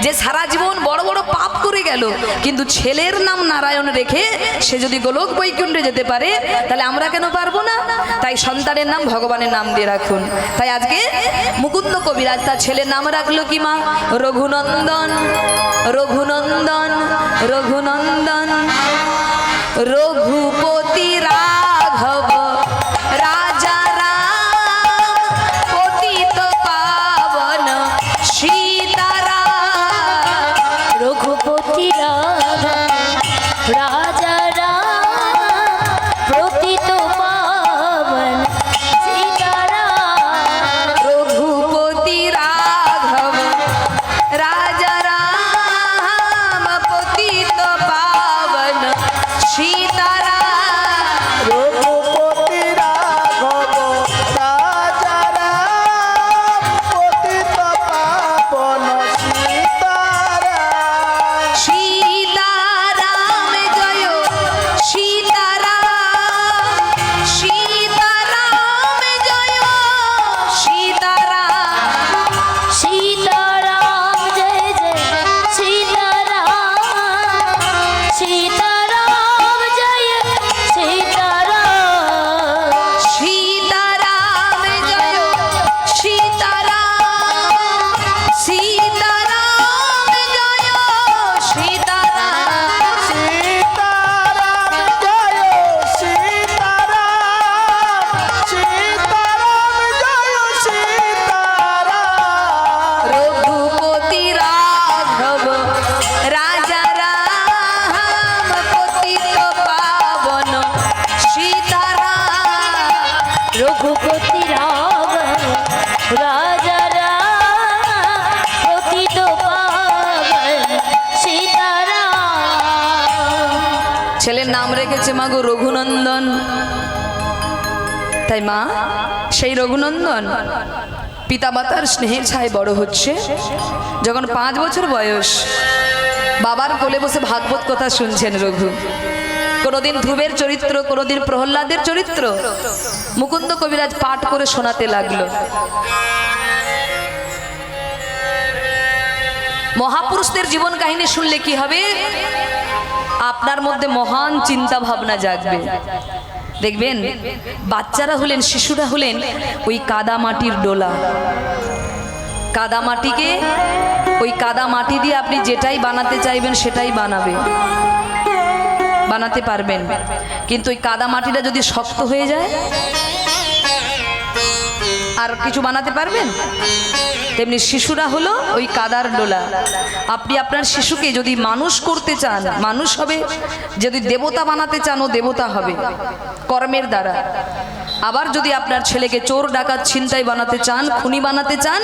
যে সারা জীবন বড় বড় পাপ করে গেল, কিন্তু ছেলের নাম নারায়ণ রেখে সে যদি গোলক বৈকুণ্ঠে যেতে পারে, তাহলে আমরা কেন পারবো না। তাই সন্তানের নাম ভগবানের নাম দিয়ে রাখুন। তাই আজকে মুকুন্দ কবিরাজ তার ছেলের নাম রাখলো কি মা, রঘুনন্দন রঘুনন্দন রঘুনন্দন, রঘুপতি রাঘব রাজা রাম, পতিত পাবন সীতারাম, রঘুপতি রাম রাজা রাম, পতিত পাবন সীতারাম, রঘুপতি রাঘব রাজা রাম, পতিত পাবন সীতারাম, হচ্ছে মা গো রঘুনন্দন। তাই মা সেই রঘুনন্দন পিতামাতার স্নেহের ছায় বড় হচ্ছে। যখন 5 বছর বয়স বাবার কোলে বসে ভাগবত কথা শুনছেন রঘু। কোনোদিন ধ্রুবের চরিত্র, কোনোদিন প্রহ্লাদের চরিত্র মুকুন্দ কবিরাজ পাঠ করে শোনাতে লাগলো। মহাপুরুষদের জীবন কাহিনী শুনলে কি হবে? আপনার মধ্যে মহান চিন্তা ভাবনা জাগবে। দেখবেন বাচ্চারা হলেন, শিশুরা হলেন ওই কাদা মাটির ডোলা। কাদা মাটিকে, ওই কাদা মাটি দিয়ে আপনি যেটাই বানাতে চাইবেন সেটাই বানাতে পারবেন। কিন্তু ওই কাদা মাটিটা যদি শক্ত হয়ে যায় আর কিছু বানাতে পারবেন? তেমনি শিশুরা হলো ওই কাদার ডোলা। আপনি আপনার শিশুকে যদি মানুষ করতে চান মানুষ হবে, যদি দেবতা বানাতে চান ও দেবতা হবে কর্মের দ্বারা। আবার যদি আপনার ছেলেকে চোর ডাকাত ছিনতাই বানাতে চান, খুনি বানাতে চান,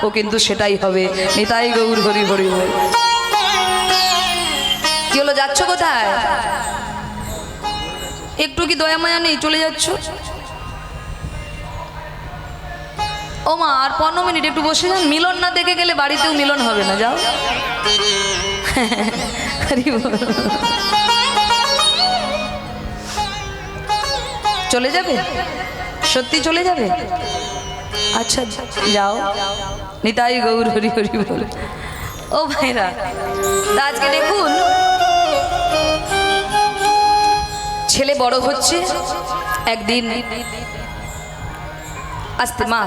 ও কিন্তু সেটাই হবে। নিতাই গৌর হরি হরি হরি। কি হলো, যাচ্ছ কোথায়? একটু কি দয়া মায়া নেই, চলে যাচ্ছ? ও মা আর 15 মিনিট একটু বসে যান, মিলন না দেখে গেলে বাড়িতেও মিলন হবে না, যাও। চলে যাবে? সত্যি চলে যাবে? আচ্ছা যাও। নিতাই গৌর হরি হরি বল। ও ভাইরা, আজকে দেখুন ছেলে বড় হচ্ছে। একদিন আসতে মা,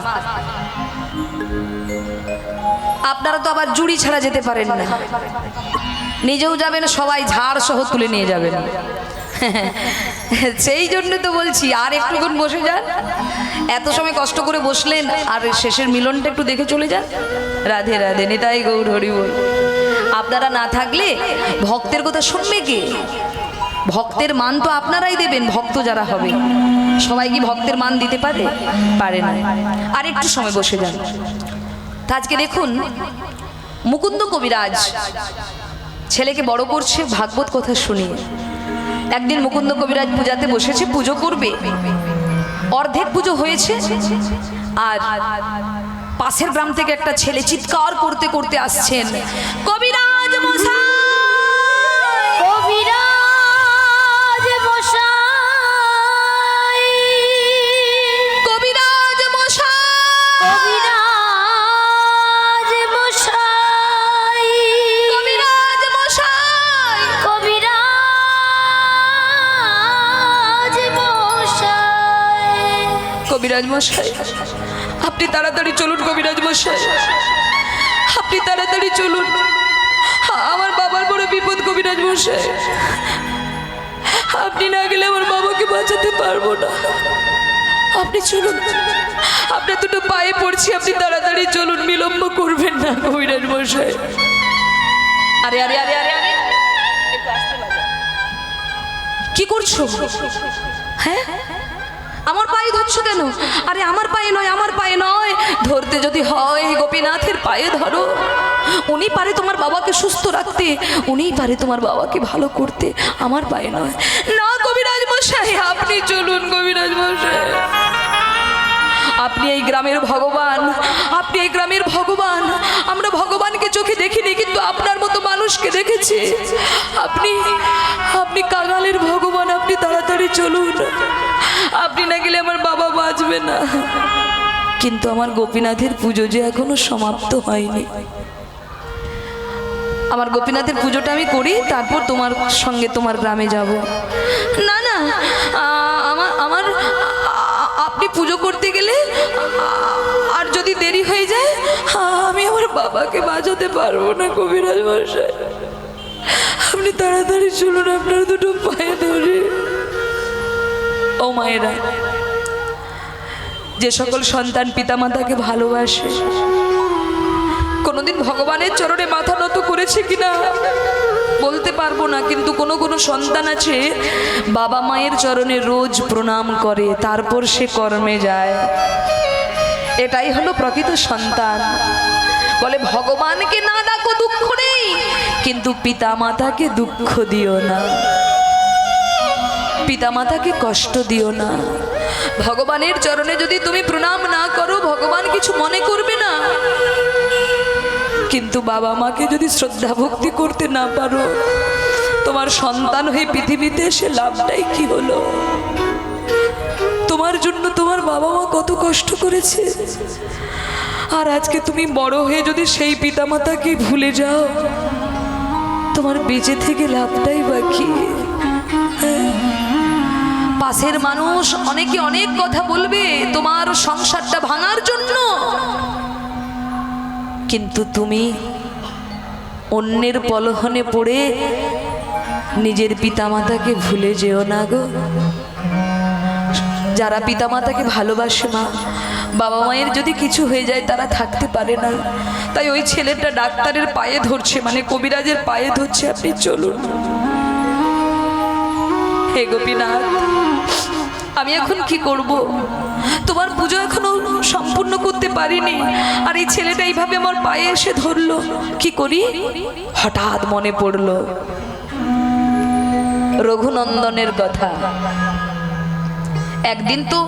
আপনারা তো আবার জুড়ি ছাড়া যেতে পারেন না, নিজেও যাবেন, সবাই ঝাড় সহ তুলে নিয়ে যাবেন। সেই জন্য তো বলছি আর একটুক্ষণ বসে যান। এত সময় কষ্ট করে বসলেন, আর শেষের মিলনটা একটু দেখে চলে যান। রাধে রাধে, নিতাই গৌর হরি বল। আপনারা না থাকলে ভক্তের কথা শুনবে কে? ভক্তের মান তো আপনারাই দেবেন, ভক্ত যারা হবে। সবাই কি ভক্তের মান দিতে পারে না। আর একটু সময় বসে যান। তা আজকে দেখুন মুকুন্দ কবিরাজ ছেলেকে বড় করছে ভাগবত কথা শুনিয়ে। একদিন মুকুন্দ কবিরাজ পূজাতে বসেছে, পুজো করবে। অর্ধেক পুজো হয়েছে, আর পাশের গ্রাম থেকে একটা ছেলে চিৎকার করতে করতে আসছেন, কবিরাজ মশাই, কবিরাজ মশাই, কবিরাজ মশাই, কবিরাজ মশাই, কবিরাজ মশাই, কবিরাজ মশাই। কবিরাজ মশাই আপনি তাড়াতাড়ি চলুন। কবিরাজ মশাই আপনি তাড়াতাড়ি চলুন, আমার বাবার বড় বিপদ। কবিরাজ মশাই আপনি না গেলে আমার বাবাকে বাঁচাতে পারবো না। আপনি চলুন, আপনার দুটো পায়ে পড়ছি, আপনি তাড়াতাড়ি চলুন, বিলম্ব করবেন না। কবিরাজ মশাই আরে আরে আরে আরে আরে কি করছো? হ্যাঁ আমার পায়ে ধরছো কেন? আরে আমার পায়ে নয়, আমার পায়ে নয়। ধরতে যদি হয় গোপীনাথের পায়ে ধরো। উনি পারে তোমার বাবাকে সুস্থ রাখতে, উনিই পারে তোমার বাবাকে ভালো করতে, আমার পায়ে নয়। না কবিরাজ মশাই আপনি চলুন। কবিরাজ মশাই আপনি এই গ্রামের ভগবান, আপনি এই গ্রামের ভগবান। আমরা ভগবানকে চোখে দেখিনি, কিন্তু আপনার মতো মানুষকে দেখেছি। আপনি আপনি কাঙালের ভগবান, আপনি তাড়াতাড়ি চলুন। আপনি না গেলে আমার বাবা বাঁচবে না। কিন্তু আমার গোপীনাথের পুজো যে এখনো সমাপ্ত হয়নি। আমার গোপীনাথের পুজোটা আমি করি, তারপর তোমার সঙ্গে তোমার গ্রামে যাব। না না আমার আপনি পুজো করতে গেলে আর যদি দেরি হয়ে যায়, আমি আমার বাবাকে বাঁচাতে পারবো না। কবিরাজ মশাই আপনি তাড়াতাড়ি চলুন, আপনার দুটো পায়ে ধরে। ও মায়েরা, যে সকল সন্তান পিতামাতাকে ভালোবাসে, কোনোদিন ভগবানের চরণে মাথা নত করেছে কিনা বলতে পারবো না, কিন্তু কোনো কোনো সন্তান আছে বাবা মায়ের চরণে রোজ প্রণাম করে, তারপর সে কর্মে যায়। এটাই হলো প্রকৃত সন্তান। বলে ভগবানকে না ডাকো দুঃখ নেই, কিন্তু পিতা মাতাকে দুঃখ দিও না। পিতামাতাকে কষ্ট দিও না। ভগবানের চরণে যদি তুমি প্রণাম না করো, ভগবান কিছু মনে করবে না। কিন্তু বাবা মাকে যদি শ্রদ্ধা ভক্তি করতে না পারো, তোমার সন্তান হয়ে পৃথিবীতে এসে লাভটাই কি হলো? তোমার জন্য তোমার বাবা মা কত কষ্ট করেছে, আর আজকে তুমি বড় হয়ে যদি সেই পিতামাতাকে ভুলে যাও, তোমার বেঁচে থেকে লাভটাই বাকি। পাশের মানুষ অনেকে অনেক কথা বলবে তোমার সংসারটা ভাঙার জন্য, কিন্তু তুমি অন্যের প্রলোভনে পড়ে নিজের পিতামাতাকে ভুলে যেও না গো। যারা পিতামাতাকে ভালোবাসে, মা বাবা মায়ের যদি কিছু হয়ে যায় তারা থাকতে পারে না। তাই ওই ছেলেটা ডাক্তারের পায়ে ধরছে, মানে কবিরাজের পায়ে ধরছে, আপনি চলুন। হে গোপীনাথ, আমি এখন কি করব? তোমার পুজো এখনো সম্পূর্ণ করতে পারিনি, আর এই ছেলেটা এইভাবে আমার পায়ে এসে ধরলো, কি করি? হঠাৎ মনে পড়লো রঘুনন্দনের কথা। একদিন তো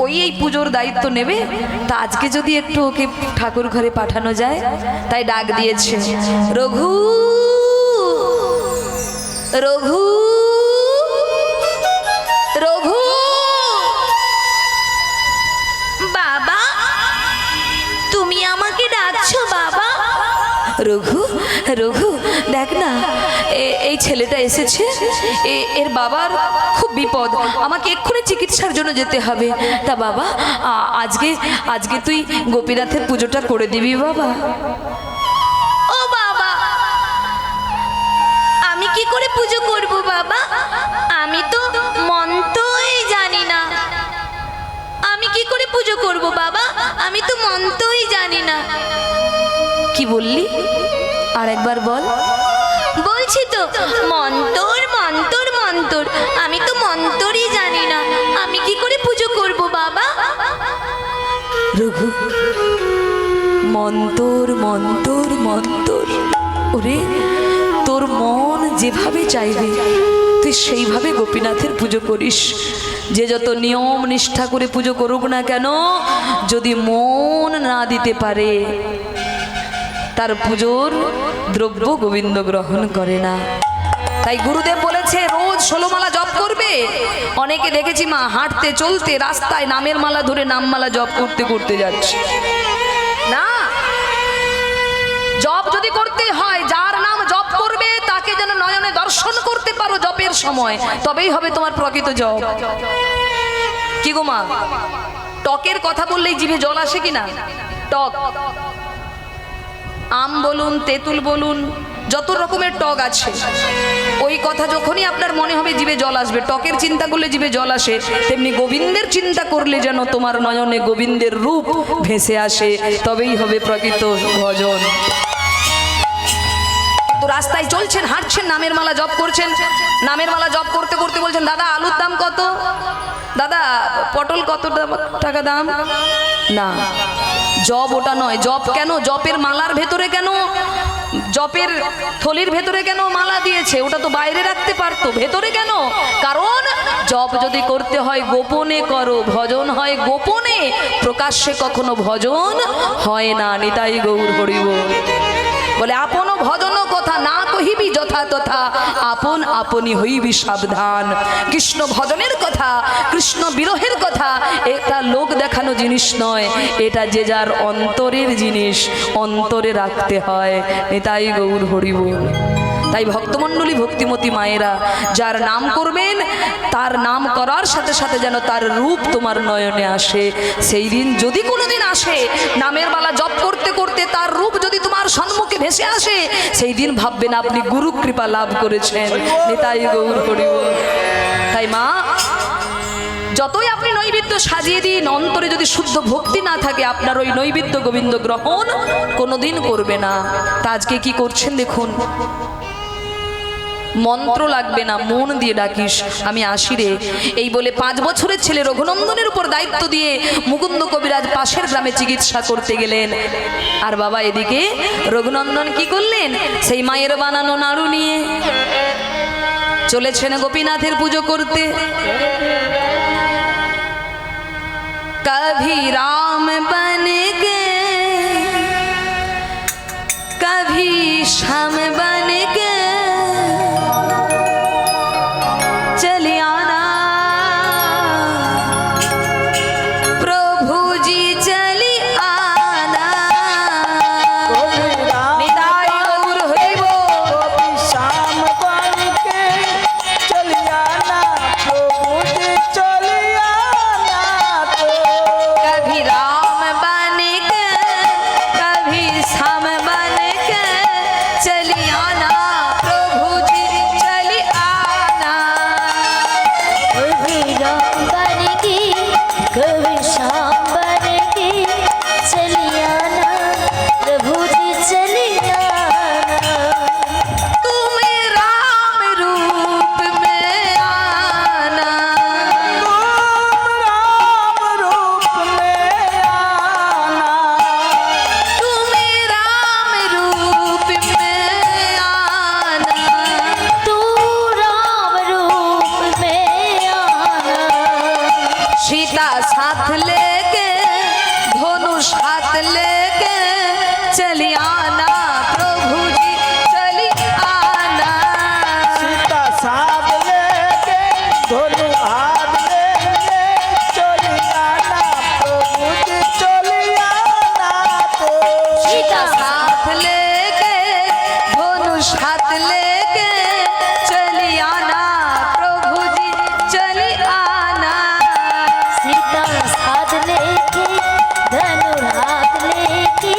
ওই এই পুজোর দায়িত্ব নেবে, তা আজকে যদি একটু ওকে ঠাকুর ঘরে পাঠানো যায়, তাই ডাক দিয়েছে, রঘু রঘু রঘু। বাবা, তুমি আমাকে ডাকছো বাবা? রঘু রঘু, দেখ না এই ছেলেটা এসেছে, এর বাবার খুব বিপদ, আমাকে এক্ষুনি চিকিৎসার জন্য যেতে হবে। তা বাবা, আজকে তুই গোপীনাথের পুজোটা করে দিবি বাবা? ও বাবা, আমি কি করে পুজো করব বাবা? আমি তো মন্ত্রই জানি না। আমি কি করে পুজো করব বাবা? আমি তো মন্ত্রই জানি না। কি বললি? আর একবার বল। বলছি তো, মন্তর মন্তর মন্তর, আমি তো মন্তরই জানি না। আমি কি করে পুজো করব বাবা? রঘু, মন্তর মন্তর মন্তর, ওরে তোর মন যেভাবে চাইবে তুই সেইভাবে গোপীনাথের পুজো করিস। যে যত নিয়ম নিষ্ঠা করে পুজো করুক না কেন, যদি মন না দিতে পারে তার পুজোর দ্রব্য গোবিন্দ গ্রহণ করে না। তাই গুরুদেব বলেছে রোজ 16 মালা জপ করবে। অনেকে দেখেছি মা হাঁটতে চলতে রাস্তায় নামের মালা ধরে নামমালা জপ করতে করতে যাচ্ছে না। জপ যদি করতে হয়, যার নাম জপ করবে তাকে যেন নয়নে দর্শন করতে পারো জপের সময়, তবেই হবে তোমার প্রকৃত জপ। কি গো মা, টকের কথা বললেই জিভে জল আসে কিনা? টক, আম বলুন, তেঁতুল বলুন, যত রকমের টক আছে, ওই কথা যখনই আপনার মনে হবে জিভে জল আসবে। টকের চিন্তা করলে জিভে জল আসে, তেমনি গোবিন্দের চিন্তা করলে যেন তোমার নয়নে গোবিন্দের রূপ ভেসে আসে, তবেই হবে প্রকৃত ভজন। তো রাস্তায় চলছেন, হাঁটছেন, নামের মালা জপ করছেন, নামের মালা জপ করতে করতে বলছেন, দাদা আলুর দাম কত? দাদা পটল কত টাকা দাম? না, জপ ওটা নয়। জপ কেন? জপের মালার ভেতরে কেন, জপের থলির ভেতরে কেন মালা দিয়েছে? ওটা তো বাইরে রাখতে পারতো, ভেতরে কেন? কারণ জপ যদি করতে হয় গোপনে করো, ভজন হয় গোপনে, প্রকাশ্যে কখনো ভজন হয় না। নিতাই গৌর হরি বল। বলে আপন ভজন কথা না কহিবি যথা তথা, আপন আপনি হইবি সাবধান। কৃষ্ণ ভজনের কথা, কৃষ্ণ বিরহের কথা, এটা লোক দেখানো জিনিস নয়, এটা যে যার অন্তরের জিনিস, অন্তরে রাখতে হয়। নিতাই গৌর হরি বল। তাই ভক্তমণ্ডলী, ভক্তিমতী মায়েরা, যার নাম করবেন তার নাম করার সাথে সাথে যেন তার রূপ তোমার নয়নে আসে। সেই দিন যদি কোনোদিন আসে, নামের মালা জপ করতে করতে তার রূপ যদি তোমার সম্মুখে ভেসে আসে, সেই দিন ভাববেন আপনি গুরু কৃপা লাভ করেছেন। নিতাই গৌর হরি বল। তাই মা, যতই আপনি নৈবেদ্য সাজিয়ে দিন, অন্তরে যদি শুদ্ধ ভক্তি না থাকে, আপনার ওই নৈবেদ্য গোবিন্দ গ্রহণ কোনোদিন করবে না। তা আজকে কি করছেন দেখুন, মন্ত্র লাগবে না, মন দিয়ে ডাকিস আমি আসি রে, এই বলে 5 বছরের ছেলে রঘুনন্দনের উপর দায়িত্ব দিয়ে মুকুন্দ কবিরাজ পাশের গ্রামে চিকিৎসা করতে গেলেন। আর বাবা এদিকে রঘুনন্দন কি করলেন? সেই মায়ের বানানো নাড়ু নিয়ে চলেছেন গোপীনাথের পুজো করতে। कभी राम बन के कभी श्याम बन के चले आना प्रभु जी चली आना। निताई गौर हरि बोल। शाम बन के चलियाना प्रभु जी चलियाना तो कभी राम बन के कभी श्याम बन के चली आना प्रभु जी चली आना। कभी राम बन के कभी श्याम बन के चली आना प्रभु जी चली आना। तुम राम रूप में आना राम रूप में आना तुम राम रूप में आना। तू राम रूप में आना। सीता साथ लेके धनुष हाथ लेके चली आना प्रभु जी चली आना। सीता साथ लेके धोलू हाथ लेके चलियाना प्रभु जी चलियाना तो सीता साथ लेके धनुष हाथ लेके चली आना प्रभु जी चली आना। सीता साथ लेके धनुराग लेके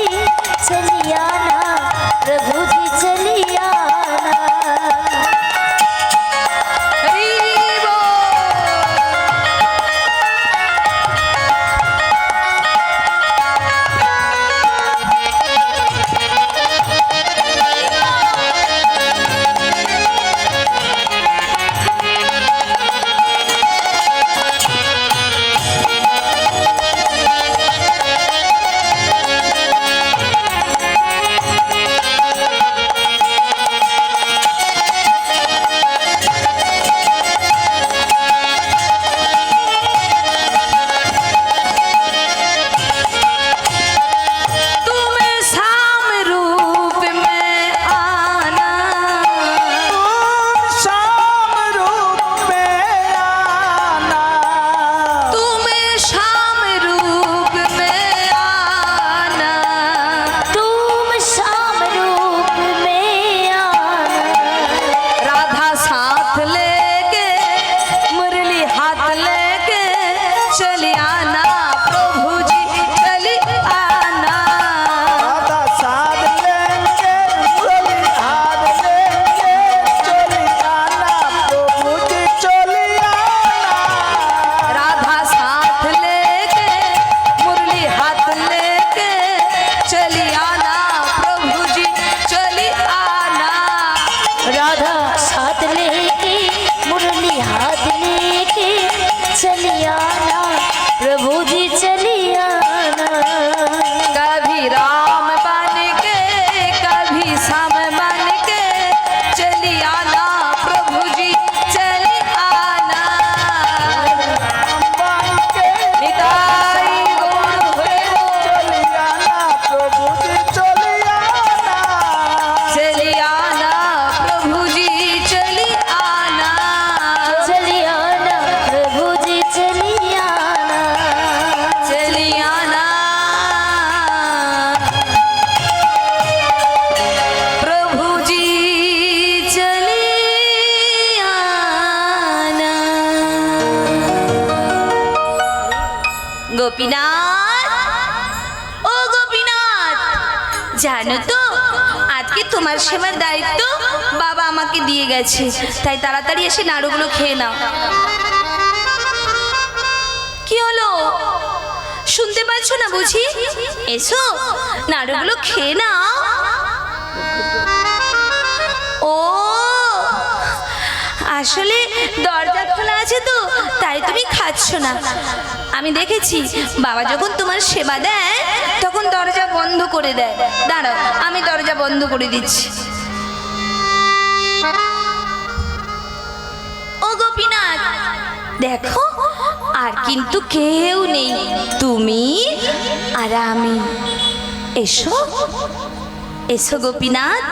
चली आना प्रभु जी चली आना। हरि बोल। तुम श्याम रूप में आना तुम शाम रूप में आना तुम श्याम रूप में आना। तुम श्याम रूप में आना। राधा साथ लेके मुरली हाथ लेके चली आना प्रभु जी चली आना। राधा साध लेंगे मुरली हाथ लेंगे चलियाना प्रभु जी चलियाना राधा साथ लेके मुरली हाथ लेके चली आना प्रभु जी चली आना। राधा साथ लेके मुरली हाथ लेके चली आना प्रभु जी चली आना। कभी राम बन के कभी श्याम बन के चली आना प्रभु जी चली आना। बन के निताई गौर हरि बोल। चलियाना प्रभु जी चलियाना चली आना प्रभु जी चली आना। चली आना प्रभु जी चली आना। चली आना प्रभु जी चली आना। গোপীনাথ ও গোপীনাথ, জানো তো আজকে তোমার সেবার দায়িত্ব বাবা আমাকে দিয়ে গেছে, তাই তাড়াতাড়ি এসে নাড়ুগুলো খেয়ে নাও। কি হলো, শুনতে পাচ্ছ না বুঝি? এসো নাড়ুগুলো খেয়ে নাও। ও আসলে দরজা খোলা আছে তো, তাই তুমি খাচ্ছ না। আমি দেখেছি বাবা যখন তোমার সেবা দেয় তখন দরজা বন্ধ করে দেয়। দাঁড়াও, আমি দরজা বন্ধ করে দিচ্ছি। দেখো আর কিন্তু কেউ নেই, তুমি আর আমি। এসো এসো গোপীনাথ,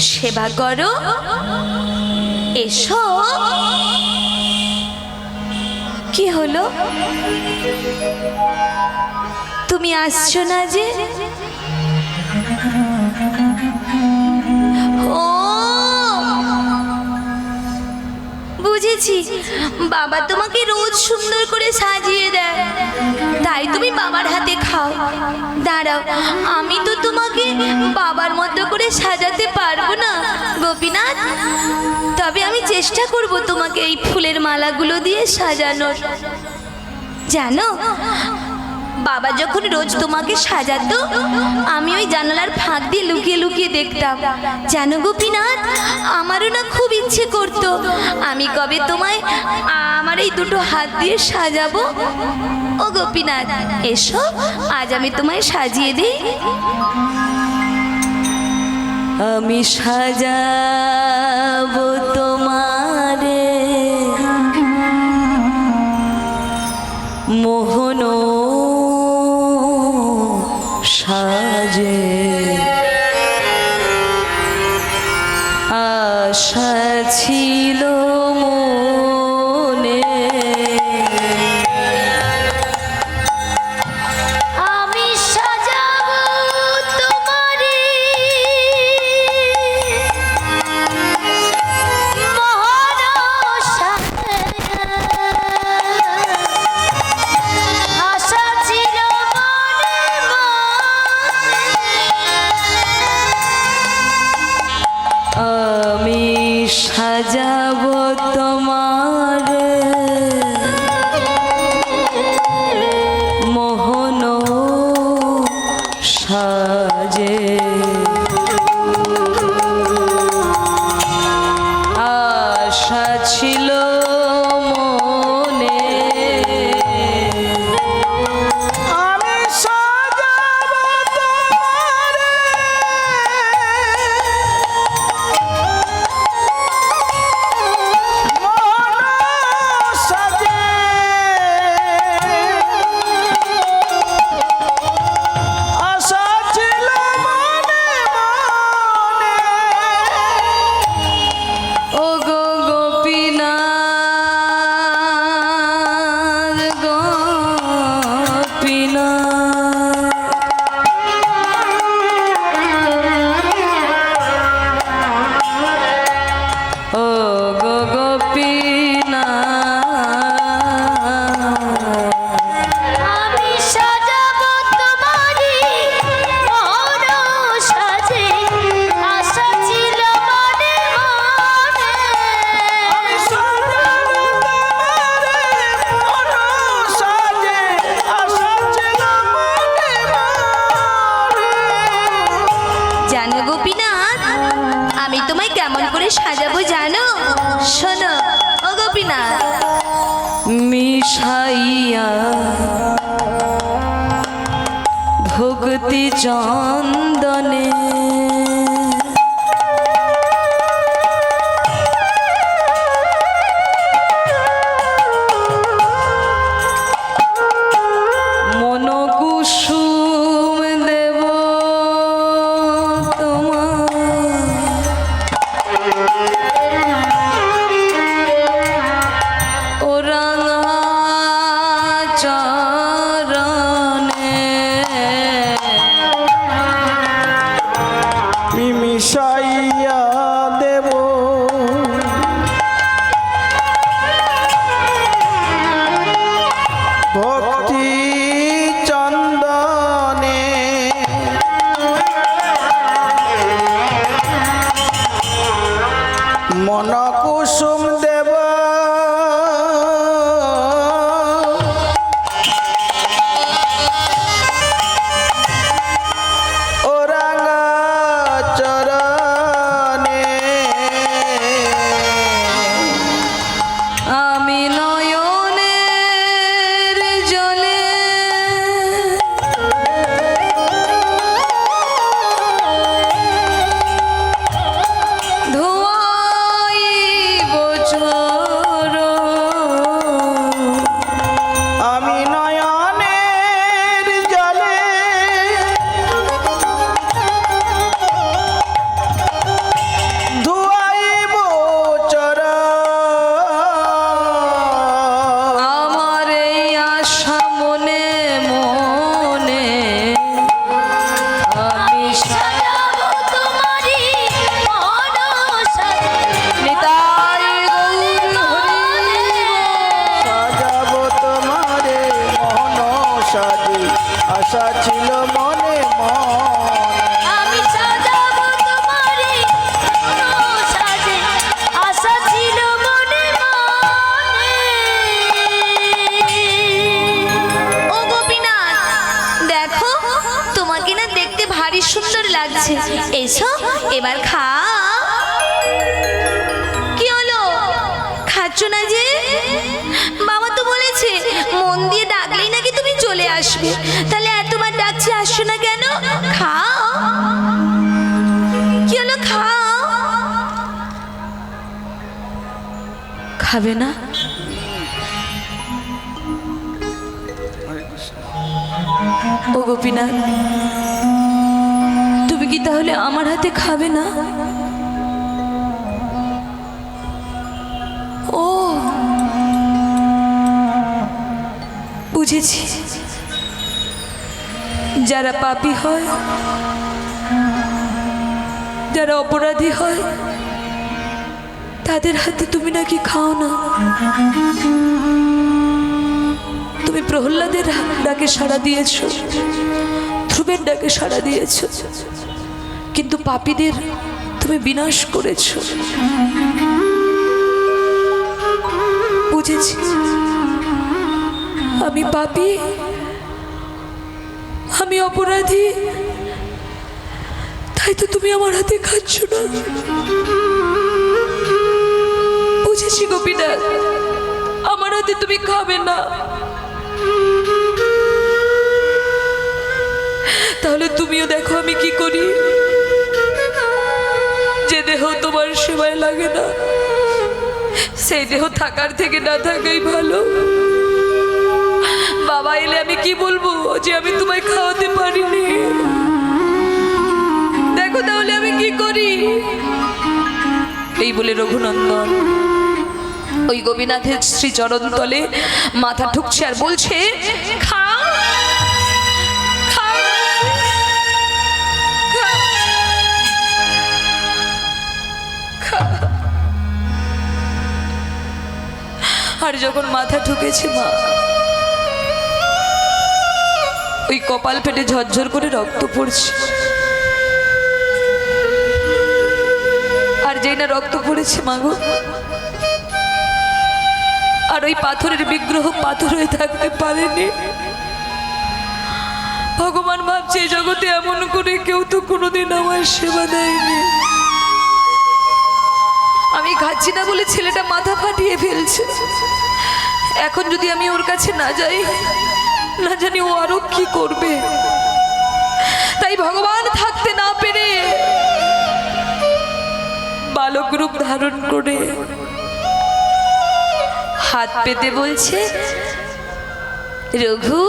সেবা করো, এসো। কি হলো, তুমি আসছো না যে? ও বুঝেছি, বাবা তোমাকে রোজ সুন্দর করে সাজিয়ে দেয়, তাই তুমি বাবার হাতে খাও। দাঁড়াও, আমি তো তোমাকে বাবার মতো করে সাজাতে পারবো না গোপীনাথ, তবে আমি চেষ্টা করব তোমাকে এই ফুলের মালাগুলো দিয়ে সাজানোর। জানো, বাবা যখন রোজ তোমাকে সাজাতো, আমি ওই জানালার ফাঁক দিয়ে লুকিয়ে লুকিয়ে দেখতাম। জানো গোপীনাথ, আমারও না খুব ইচ্ছে করতো আমি কবে তোমায় আমার এই দুটো হাত দিয়ে সাজাবো। ও গোপীনাথ, এসো, আজ আমি তোমায় সাজিয়ে দিই। আমি সাজাবো তোমারে মোহন সাজে, আশা ছিল মনে, আমি সাজাবো তোমারে মোহন সাজে, আশা ছিল মনে আমি সাজাবো তোমার মোহন সাজে, আশা ছিল মনে, আমি সাজাবো তোমারে মন সাজে, আশা ছিল মনে মনে, ও গো গোপীনাথ, গোপীনাথ, ও গো গোপীনাথ। আমি সাজাবো তোমারে মোহন সাজে, আশা ছিল মনে মনে, আমি সাজাবো তোমারে মন সাজে, আশা ছিল মনে মনে। জানো গোপীনাথ, আমি তোমায় কেমন করে সাজাবো জানো? শোনো ও গোপীনাথ, মিশাইয়া ভক্তি চন্দনে মন কুসুম দেব তোমার, ও রাঙা চরণে ভারী সুন্দর লাগছে। এসো এবার খাও। কি হলো, খাচ্ছ না যে? বাবা তো বলেছে মন দিয়ে ডাকলেই নাকি তুমি চলে আসবে, তাহলে এতবার ডাকছি আসছো না কেন? খাও। কি হলো, খাও। খাবে না? ও গোপীনাথ, তুমি কি তাহলে আমার হাতে খাবে না? ও বুঝেছি, যারা পাপী হয়, যারা অপরাধী হয়, তাদের হাতে তুমি নাকি খাও না। তুমি প্রহ্লাদের ডাকে সাড়া দিয়েছ, ধ্রুবের ডাকে সাড়া দিয়েছ, কিন্তু পাপীদের তুমি বিনাশ করেছ। বুঝেছি, আমি পাপী, আমি অপরাধী, তাই তো তুমি আমার হাতে খাচ্ছ না। বুঝেছি গোপীনাথ, আমার হাতে তুমি খাবে না। তাহলে তুমিও দেখো আমি কি করি। যে দেহ তোমার সেবায় লাগে না, সেই দেহ থাকার থেকে না থাকাই ভালো। বাবা এলে আমি কি বলবো যে আমি তোমায় খাওয়াতে পারিনি? দেখো তাহলে আমি কি করি। এই বলে রঘুনন্দন ওই গোপীনাথের শ্রীচরণ তলে মাথা ঠুকছে আর বলছে, খাও খাও খাও। আর যখন মাথা ঠুকেছে মা, ওই কপাল ফেটে ঝরঝর করে রক্ত পড়ছে। আর যেই না রক্ত পড়েছে মাগো, আর ওই পাথরের বিগ্রহ পাথর হয়ে থাকতে পারেনি। ভগবান ভাবছে এই জগতে এমন করে কেউ তো কোনোদিন আমার সেবা দেয়নি। আমি খাচ্ছি না বলে ছেলেটা মাথা ফাটিয়ে ফেলছে। এখন যদি আমি ওর কাছে না যাই, না জানি ও আরো কি করবে। তাই ভগবান থাকতে না পেরে বালক রূপ ধারণ করে হাত পেতে বলছে, রঘু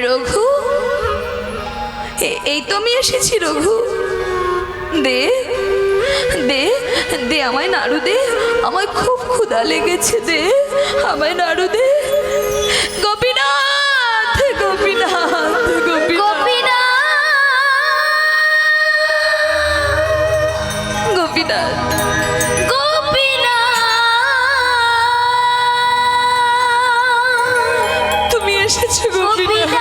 রঘু, এই তো আমি এসেছি। রঘু, দে দে দে আমায় নাড়ু দে, আমায় খুব ক্ষুধা লেগেছে, দে আমায় নাড়ু দে। গোপীনাথ গোপীনাথ গোপীনাথ গোপীনাথ তুমি এসেছো গোপীনাথ।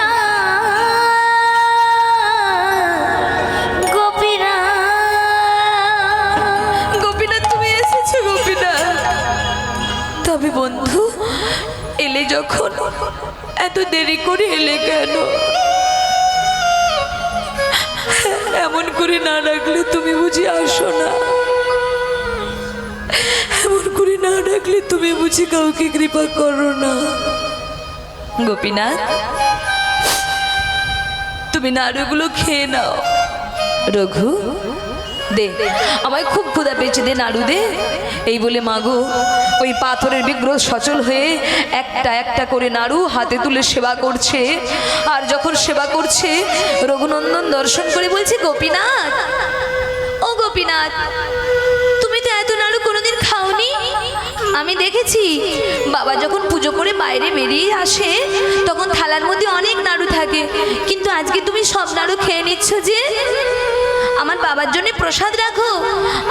গোপীনাথ তুমি এসেছো গোপীনাথ। তবে বন্ধু এলে যখন, এত দেরি করে এলে কেন? এমন করে না ডাকলে তুমি বুঝি আসো না? এমন করে না ডাকলে তুমি বুঝি কাউকে কৃপা করো না? গোপীনাথ, তুমি নাড়ুগুলো খেয়ে নাও। রঘু, দে আমায় খুব ক্ষুধা পেয়েছে, দে নাড়ু দে। এই বলে মাগো ওই পাথরের বিগ্রহ সচল হয়ে একটা একটা করে নাড়ু হাতে তুলে সেবা করছে। আর যখন সেবা করছে, রঘুনন্দন দর্শন করে বলছে, গোপীনাথ, ও গোপীনাথ, তুমি তো এত নাড়ু কোনোদিন খাওনি। আমি দেখেছি বাবা যখন পুজো করে বাইরে বেরিয়ে আসে, তখন থালার মধ্যে অনেক নাড়ু থাকে, কিন্তু আজকে তুমি সব নাড়ু খেয়ে নিচ্ছ যে? আমার বাবার জন্য প্রসাদ রাখো।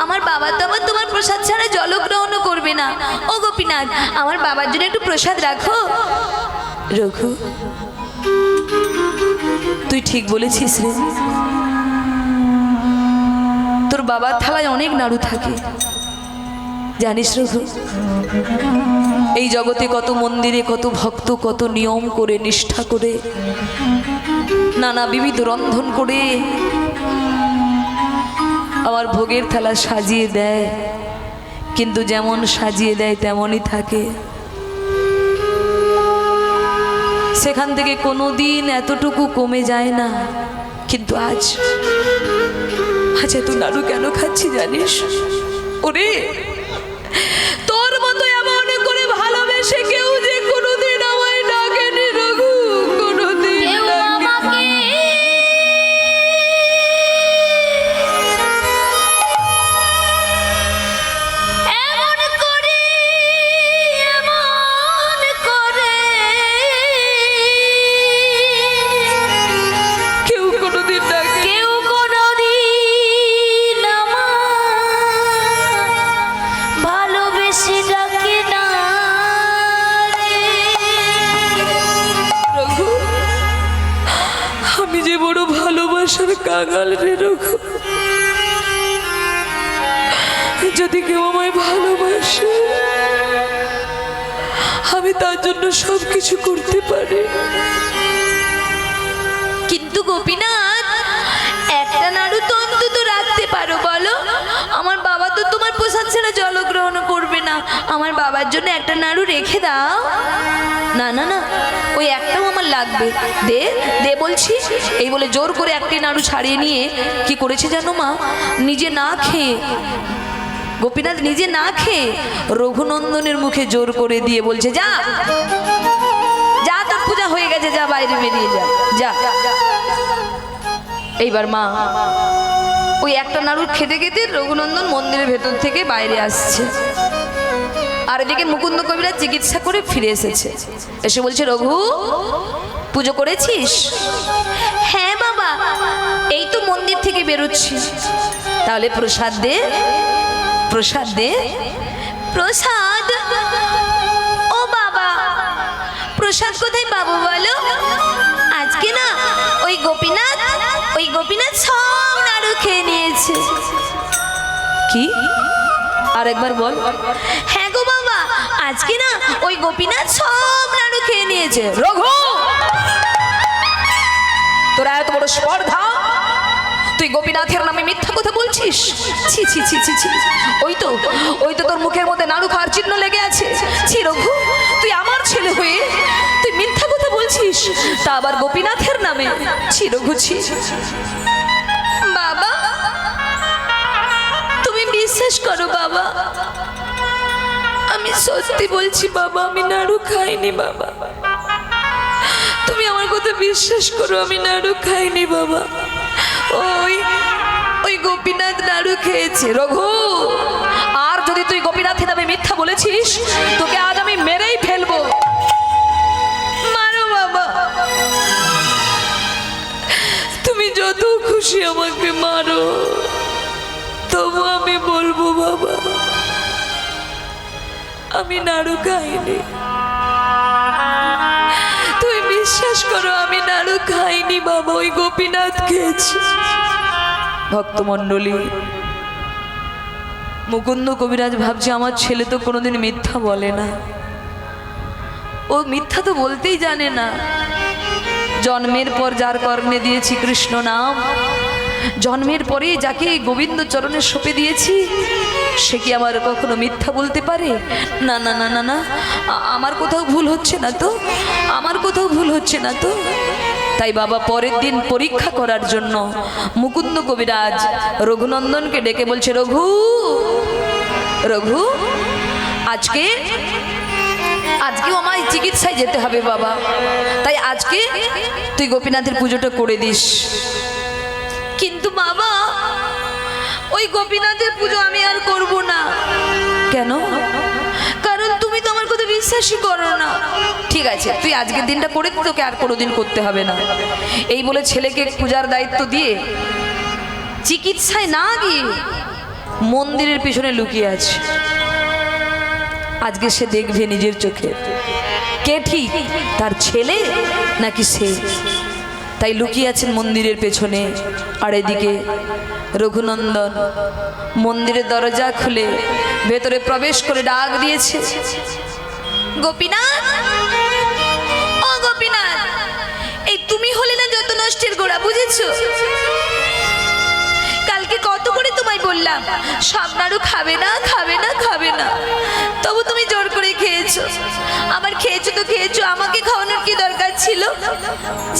আমার বাবা তো আবার তোমার প্রসাদ ছাড়া জলগ্রহণও করবে না। ও গোপীনাথ, আমার বাবার জন্য একটু প্রসাদ রাখো। রঘু, তুই ঠিক বলেছিস রে। তোর বাবার থালায় অনেক নাড়ু থাকে, জানিস রঘু, এই জগতে কত মন্দিরে কত ভক্ত কত নিয়ম করে নিষ্ঠা করে নানা বিবিধ রন্ধন করে আমার ভোগের থালা সাজিয়ে দেয়, কিন্তু যেমন সাজিয়ে দেয় তেমনই থাকে। সেখান থেকে কোনোদিন এতটুকু কমে যায় না। কিন্তু আজ এত নাড়ু কেন খাচ্ছি জানিস? ওরে, তোর মতো এমন করে ভালোবেসে কেউ যে কোনোদিন আমায় ডাকেনি রঘু, কোনোদিন কেউ আমাকে এমন করে কেউ কোনোদিন ডাকে কেউ কোনোদিন আমার ভালোবেসে ডাকে না রে। রঘু, আমি যে বড় ভালোবাসার কাঙাল রে রঘু। যদি কেউ আমায় ভালোবাসে আমি তার জন্য সবকিছু করতে পারি। কিন্তু গোপীনাথ, একটা নাড়ু তো অন্তত রাখতে পারো বলো? আমার বাবা তো তোমার প্রসাদ ছাড়া জলগ্রহণ করবে না, আমার বাবার জন্য একটা নাড়ু রেখে দাও। না না না, ওই একটাও আমার লাগবে, দে দে বলছি। এই বলে জোর করে একটি নাড়ু ছাড়িয়ে নিয়ে কি করেছে জানো মা? নিজে না খেয়ে, গোপীনাথ নিজে না খেয়ে রঘুনন্দনের মুখে জোর করে দিয়ে বলছে, যা যা, তোর পূজা হয়ে গেছে, যা বাইরে বেরিয়ে যা যা। এইবার মা ওই একটা নাড়ু খেতে খেতে রঘুনন্দন মন্দিরের ভেতর থেকে বাইরে আসছে, আর এদিকে মুকুন্দ কবিরাজ চিকিৎসা করে ফিরে এসেছে। এসে বলছে, রঘু পুজো করেছিস? হ্যাঁ বাবা, এই তো মন্দির থেকে বেরোচ্ছি, তাহলে প্রসাদ দে, প্রসাদ দে। প্রসাদ? ও বাবা, প্রসাদ কোথায় পাবো বলো? আজকে না ওই গোপীনাথ সব নাড়ু খেয়ে নিয়েছে। কি? আর একবার বল। হ্যাঁ গো বাবা, আজকে না ওই গোপীনাথ সব নাড়ু খেয়ে নিয়েছে। রঘু, তোরা এত বড় স্পর্ধা, তুই গোপীনাথের নামে মিথ্যা কথা বলছিস? ছি ছি ছি ছি ছি, ওই তো তোর মুখের মধ্যে নাড়ু খাওয়ার চিহ্ন লেগে আছে। ছি রঘু, তুই আমার ছেলে হয়ে তুই মিথ্যা কথা বলছিস, তা আবার গোপীনাথের নামে? ছি রঘু, ছি। বাবা, তুমি বিশ্বাস করো বাবা, আমি সত্যি বলছি বাবা, আমি নাড়ু খাইনি বাবা। তুমি আমার কথা বিশ্বাস করো, আমি নাড়ু খাইনি বাবা। ওই গোপীনাথ নাড়ু খেয়েছে। রঘু, আর যদি তুই গোপীনাথের নামে মিথ্যা বলেছিস, তোকে আজ আমি মেরেই ফেলবো। মারো বাবা, তুমি যত খুশি আমাকে মারো, তবু আমি বলবো বাবা, আমি নাড়ু খাইনি। তুমি বিশ্বাস করো, আমি নাড়ু খাইনি বাবা, ওই গোপীনাথ খেয়েছে। ভক্তমণ্ডলী, মুকুন্দ কবিরাজ ভাবছে আমার ছেলে তো কোনোদিন মিথ্যা বলে না, ও মিথ্যা তো বলতেই জানে না। জন্মের পর যার কর্ণে দিয়েছি কৃষ্ণ নাম, জন্মের পরে যাকে গোবিন্দ চরণে সঁপে দিয়েছি, সে কি আমার কখনো মিথ্যা বলতে পারে? না না না না না, আমার কোথাও ভুল হচ্ছে না তো, আমার কোথাও ভুল হচ্ছে না তো। তাই বাবা পরের দিন পরীক্ষা করার জন্য মুকুন্দ কবিরাজ রঘুনন্দনকে ডেকে বলছে, রঘু রঘু, আজকেও আমায় চিকিৎসায় যেতে হবে বাবা, তাই আজকে তুই গোপীনাথের পুজোটা করে দিস। কিন্তু বাবা, ওই গোপীনাথের পুজো আমি আর করব না। কেন? কারণ তুমি তো আমার কথা বিশ্বাসই করো না। ঠিক আছে, তুই আজকের দিনটা করে দিস, তোকে আর কোনোদিন করতে হবে না। এই বলে ছেলেকে পূজার দায়িত্ব দিয়ে চিকিৎসায় না গিয়ে মন্দিরের পিছনে লুকিয়ে আছে। আজকে সে দেখবে নিজের চোখে কে ঠিক, তার ছেলে নাকি সে। তাই তাই লুকিয়ে আছেন মন্দিরের পেছনে। আর এদিকে রঘুনন্দন মন্দিরের দরজা খুলে ভেতরে প্রবেশ করে ডাক দিয়েছে, গোপীনাথ, ও গোপীনাথ, এই তুমি হলে না যত নষ্টের গোড়া, বুঝেছো? কালকে কত করে তোমায় বললাম সব নাড়ু খাবে না, খাবে না, খাবে না, তবু তুমি জোর করে খেয়েছো। আমার খেয়েছো তো খেয়েছো, আমাকে খাওয়ানোর কি দরকার ছিল?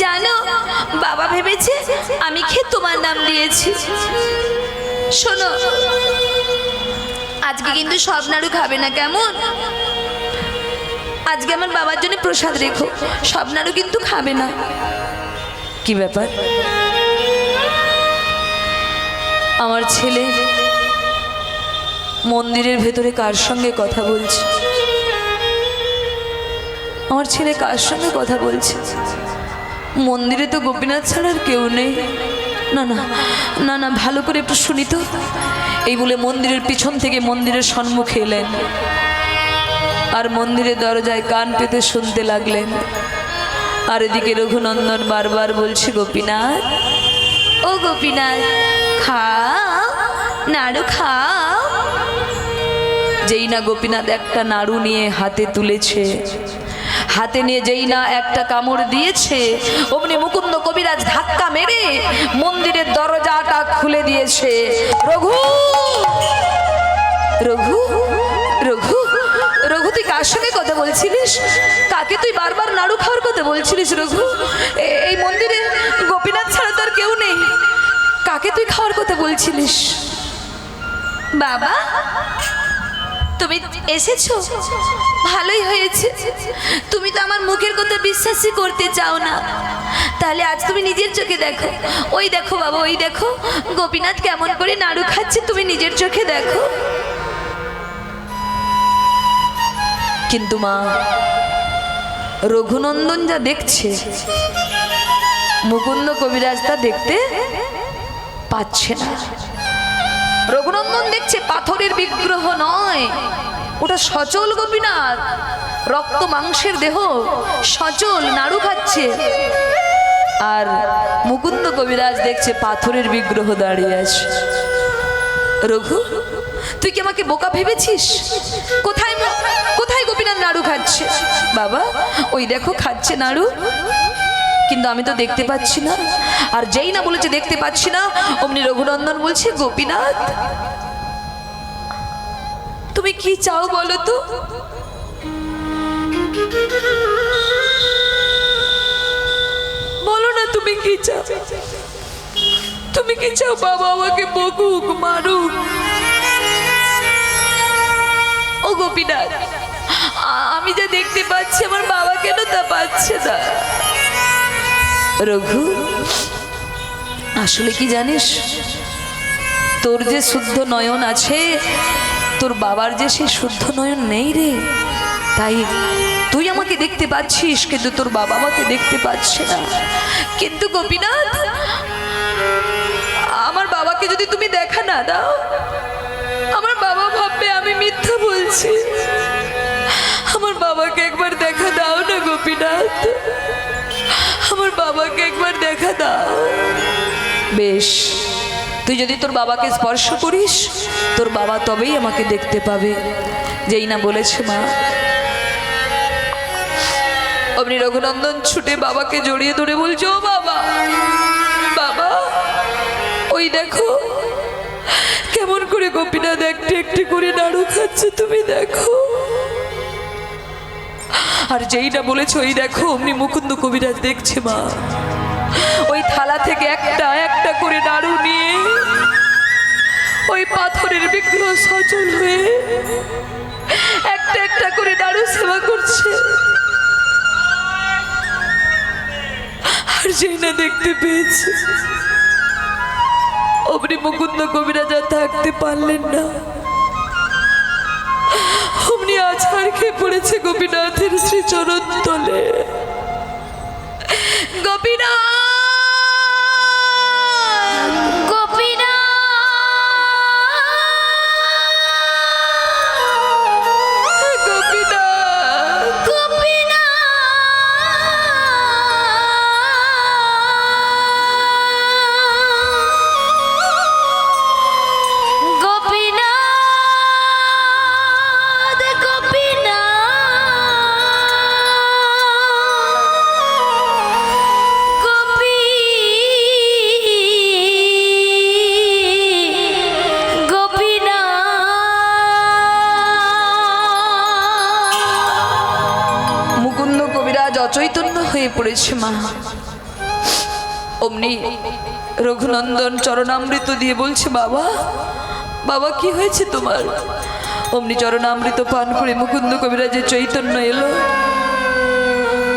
জানো, বাবা ভেবেছে আমি খেয়ে তোমার নাম দিয়েছি। শোনো, আজকে কিন্তু সব নাড়ু খাবে না, কেমন? আজকে আমার বাবার জন্য প্রসাদ রেখো, সব নাড়ু কিন্তু খাবে না। কি ব্যাপার? আমার ছেলে মন্দিরের ভেতরে কার সঙ্গে কথা বলছে? আমার ছেলে কার সঙ্গে কথা বলছে? মন্দিরে তো গোপীনাথ ছাড়া আর কেউ নেই। না না না না, ভালো করে একটু শুনি তো। এই বলে মন্দিরের পিছন থেকে মন্দিরের সম্মুখে এলেন আর মন্দিরের দরজায় কান পেতে শুনতে লাগলেন। আর এদিকে রঘুনন্দন বারবার বলছে, গোপীনাথ, ও গোপীনাথ, খাও, নাড়ু খাও। যেই না গোপীনাথ একটা নাড়ু নিয়ে হাতে তুলেছে, হাতে নিয়ে যেই না একটা কামড় দিয়েছে, অমনি মুকুন্দ কবিরাজ ধাক্কা মেরে মন্দিরের দরজাটা খুলে দিয়েছে। রঘু, রঘু, রঘু, রঘু, তুই কার সঙ্গে কথা বলছিলিস? কাকে তুই বারবার নাড়ু খাওয়ার কথা বলছিলিস? রঘু, এই মন্দিরে গোপীনাথ ছাড়া তো আর কেউ নেই, কাকে তুই খাওয়ার কথা বলছিলিস? বাবা, তুমি এসেছো, ভালোই হয়েছে। তুমি তো আমার মুখের কথা বিশ্বাসই করতে চাও না, তাহলে আজ তুমি নিজের চোখে দেখো। ওই দেখো বাবা, ওই দেখো গোপীনাথ কেমন করে নাড়ু খাচ্ছে, তুমি নিজের চোখে দেখো। কিন্তু মা, রঘুনন্দন যা দেখছে মুকুন্দ কবিরাজ তা দেখতে পাচ্ছে না। রঘুনন্দন দেখছে পাথরের বিগ্রহ নয়, ওটা সচল গোপীনাথ, রক্ত মাংসের দেহ, সচল নাড়ু খাচ্ছে। আর মুকুন্দ কবিরাজ দেখছে পাথরের বিগ্রহ দাঁড়িয়ে আছে। রঘু, তুই কি আমাকে বোকা ভেবেছিস? কোথায় কোথায় গোপীনাথ নাড়ু খাচ্ছে? বাবা, ওই দেখো খাচ্ছে নাড়ু, কিন্তু আমি তো দেখতে পাচ্ছি না। আর যেই না বলেছে দেখতে পাচ্ছি না, অমনি রঘুনন্দন বলছে, গোপীনাথ, তুমি কি চাও বলো তো? বলো না তুমি কি চাও? তুমি কি চাও? বাবা আমাকে বকুক, মারুক? ও গোপীনাথ, আমি যা দেখতে পাচ্ছি আমার বাবা কেন তা পাচ্ছে না? রঘু, আসলে কি জানিস, তোর যে শুদ্ধ নয়ন আছে, তোর বাবার যে সেই শুদ্ধ নয়ন নেই রে। তাই তুই আমাকে দেখতে পাচ্ছিস, কিন্তু তোর বাবা আমাকে দেখতে পাচ্ছে না। কিন্তু গোপীনাথ, আমার বাবাকে যদি তুমি দেখা না দাও, আমার বাবা ভাববে আমি মিথ্যা বলছি। আমার বাবাকে একবার দেখা দাও না গোপীনাথ, আমার বাবাকে একবার দেখা দাও। বেশ, তুই যদি তোর বাবাকে স্পর্শ করিস, তোর বাবা তবেই আমাকে দেখতে পাবে। যেই না বলেছে মা, অমনি রঘুনন্দন ছুটে বাবাকে জড়িয়ে ধরে বলছে, ও বাবা, বাবা, ওই দেখো কেমন করে গোপীনাথ একটি একটি করে নাড়ু খাচ্ছে, তুমি দেখো। আর যেই না বলেছে ওই দেখো, অমনি মুকুন্দ কবিরাজ দেখছে মা, ওই থালা থেকে একটা একটা করে নাড়ু নিয়ে ওই পাথরের বিগ্রহ সচল হয়ে একটা একটা করে নাড়ু সেবা করছে। আর যেই না দেখতে পেয়েছে, অমনি মুকুন্দ কবিরাজ আর থাকতে পারলেন না, অমনি আছাড় খেয়ে পড়েছে গোপীনাথের শ্রীচরণ তলে। গোপীনাথ, অচৈতন্য হয়ে পড়েছে মা। অমনি রঘুনন্দন চরণামৃত দিয়ে বলছে, বাবা বাবা কি হয়েছে তোমার? অমনি চরণামৃত পান করে মুকুন্দ কবিরাজের চৈতন্য এলো,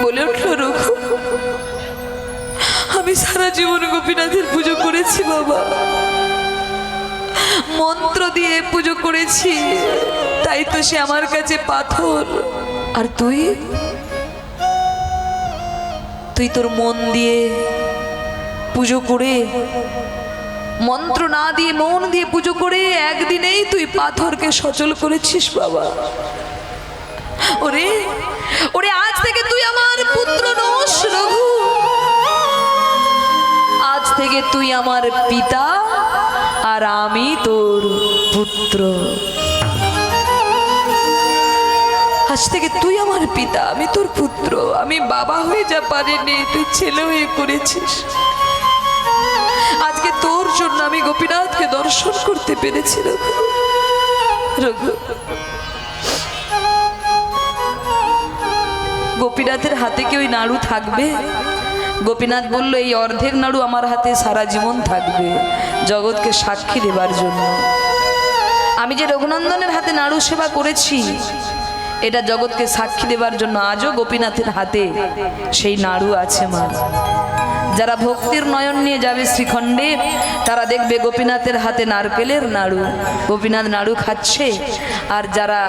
বলে উঠল, রঘু আমি সারা জীবন গোপীনাথের পুজো করেছি বাবা, মন্ত্র দিয়ে পুজো করেছি, তাই তো সে আমার কাছে পাথর। আর তুই তোর মন দিয়ে পুজো করে, মন্ত্র না দিয়ে মন দিয়ে পুজো করে একদিনেই তুই পাথরকে সচল করেছিস বাবা। ওরে ওরে আজ থেকে তুই আমার পুত্র নোস রঘু, আজ থেকে তুই আমার পিতা আর আমি তোর পুত্র। আজ থেকে তুই আমার পিতা, আমি তোর পুত্র। আমি বাবা হয়ে যা পারিনি, তুই ছেলে হয়ে করেছিস। আজকে তোর জন্য আমি গোপীনাথকে দর্শন করতে পেরেছি রঘু। রঘু গোপীনাথের হাতে কি ওই নাড়ু থাকবে? গোপীনাথ বলল, এই অর্ধেক নাড়ু আমার হাতে সারা জীবন থাকবে, জগৎকে সাক্ষী দেবার জন্য। আমি যে রঘুনন্দনের হাতে নাড়ু সেবা করেছি, এটা জগৎকে সাক্ষী দেবার জন্য আজও গোপীনাথের হাতে সেই নাড়ু আছে মা। যারা ভক্তির নয়ন নিয়ে যাবে শ্রীখণ্ডে, তারা দেখবে গোপীনাথের হাতে নারকেলের নাড়ু, গোপীনাথ নাড়ু খাচ্ছে। আর যারা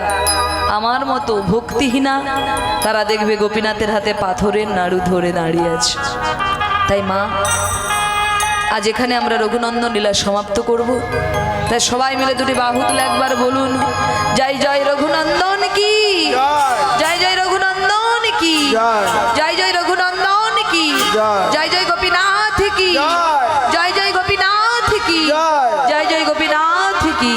আমার মতো ভক্তিহীনা, তারা দেখবে গোপীনাথের হাতে পাথরের নাড়ু ধরে দাঁড়িয়ে আছে। তাই মা, আজ এখানে আমরা রঘুনন্দন লীলা সমাপ্ত করব। তাই সবাই মিলে দুটি বাহু তুলে একবার বলুন, জয় জয় রঘুনন্দন কি, জয় জয় রঘুনন্দন কি, জয় জয় রঘুনন্দন কি, জয় জয় গোপীনাথ কি, জয় জয় গোপীনাথ কি, জয় জয় গোপীনাথ কি।